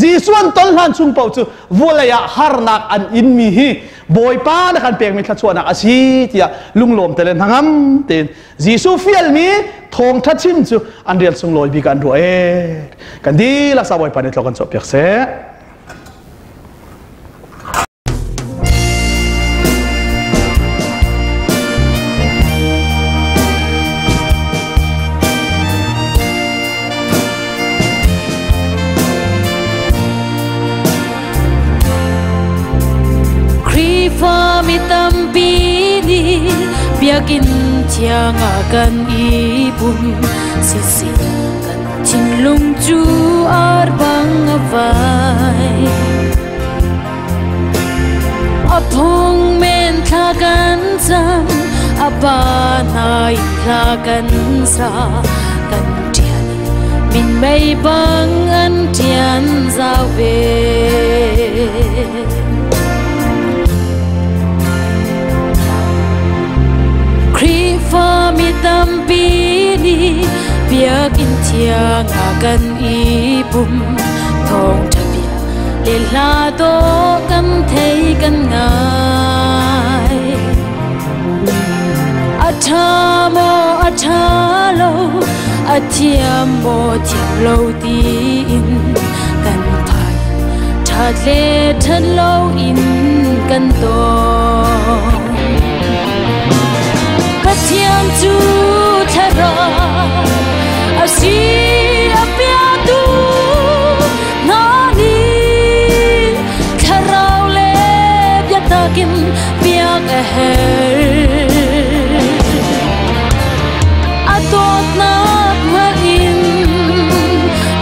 jisuan tol han chung pau chu volaya har nak an in mi hi boy pa na kan pek mi thla chuan asi tia lunglom te len hangam ten jisu fial mi thong tha chin chu an rial sung loi bi kan ro kan di la sa boy pa ni tlokan so pek se mi tampi ni biakin tiang akan ibum sisi kan cinlung ju arbang avai apong men thagan sam abanai thagan sa kan tian min mai bang an tian zawe mi tampi ni biakin tiang akan ibum thong thabia le la do kan thei kan ngai athalo athiamo thiam lo ti in kan phai tha le than lo in kan to Tiang chu thara asi apya tu nani tharau le bya takin piak her atot na main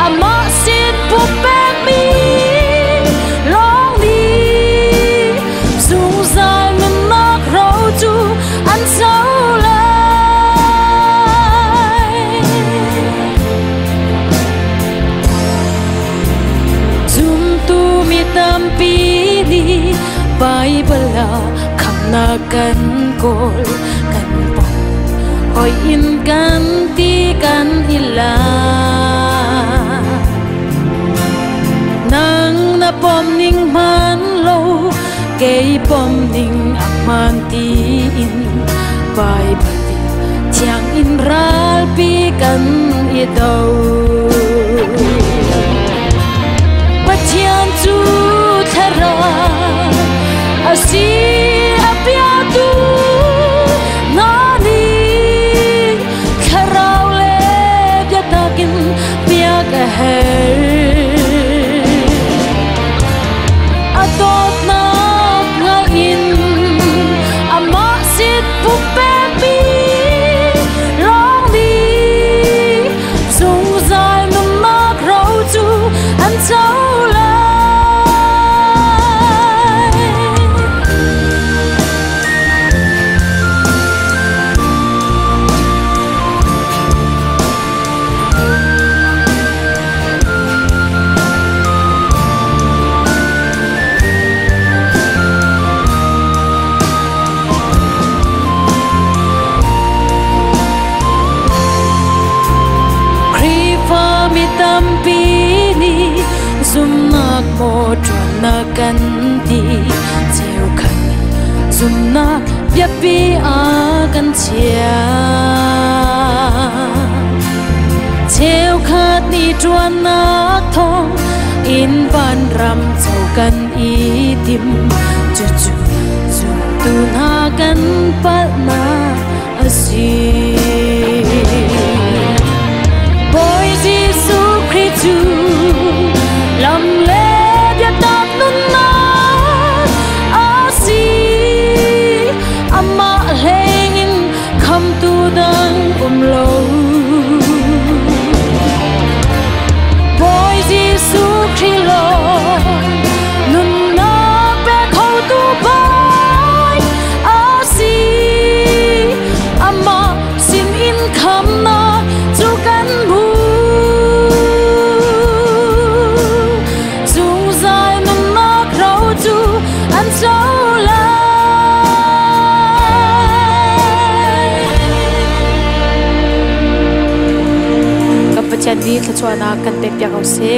ama sin pu pek mi long ni sung sai nam nak rau chu an sao Bible kham na kan kol kan pon hoi in kan ti kan ila nang na pom ning man lo ke pom ning aman ti in Bible tiang in ral pi kan i do patian chu thara asi apya tu nani kharau le bya takin pya ka her atot na ngain ama sit pu pe pi long di sung zai nam mak rau chu an chau mo tuan na kan ti cheu khan zum na bia pi a kan chia cheu khat ni tuan na thong in van ram chau kan i tim chu chu chu tu na kan pal na asi boy Giêsu Christu lam le dia tak nun na asi ama hengin kham tu dang lo boy Giêsu Christu nun na pe khâu tu bai asi ama sim in kham na chu kan bu chung zai nun na krau chu an chau la kapachan di tla chuana kan te pya kau se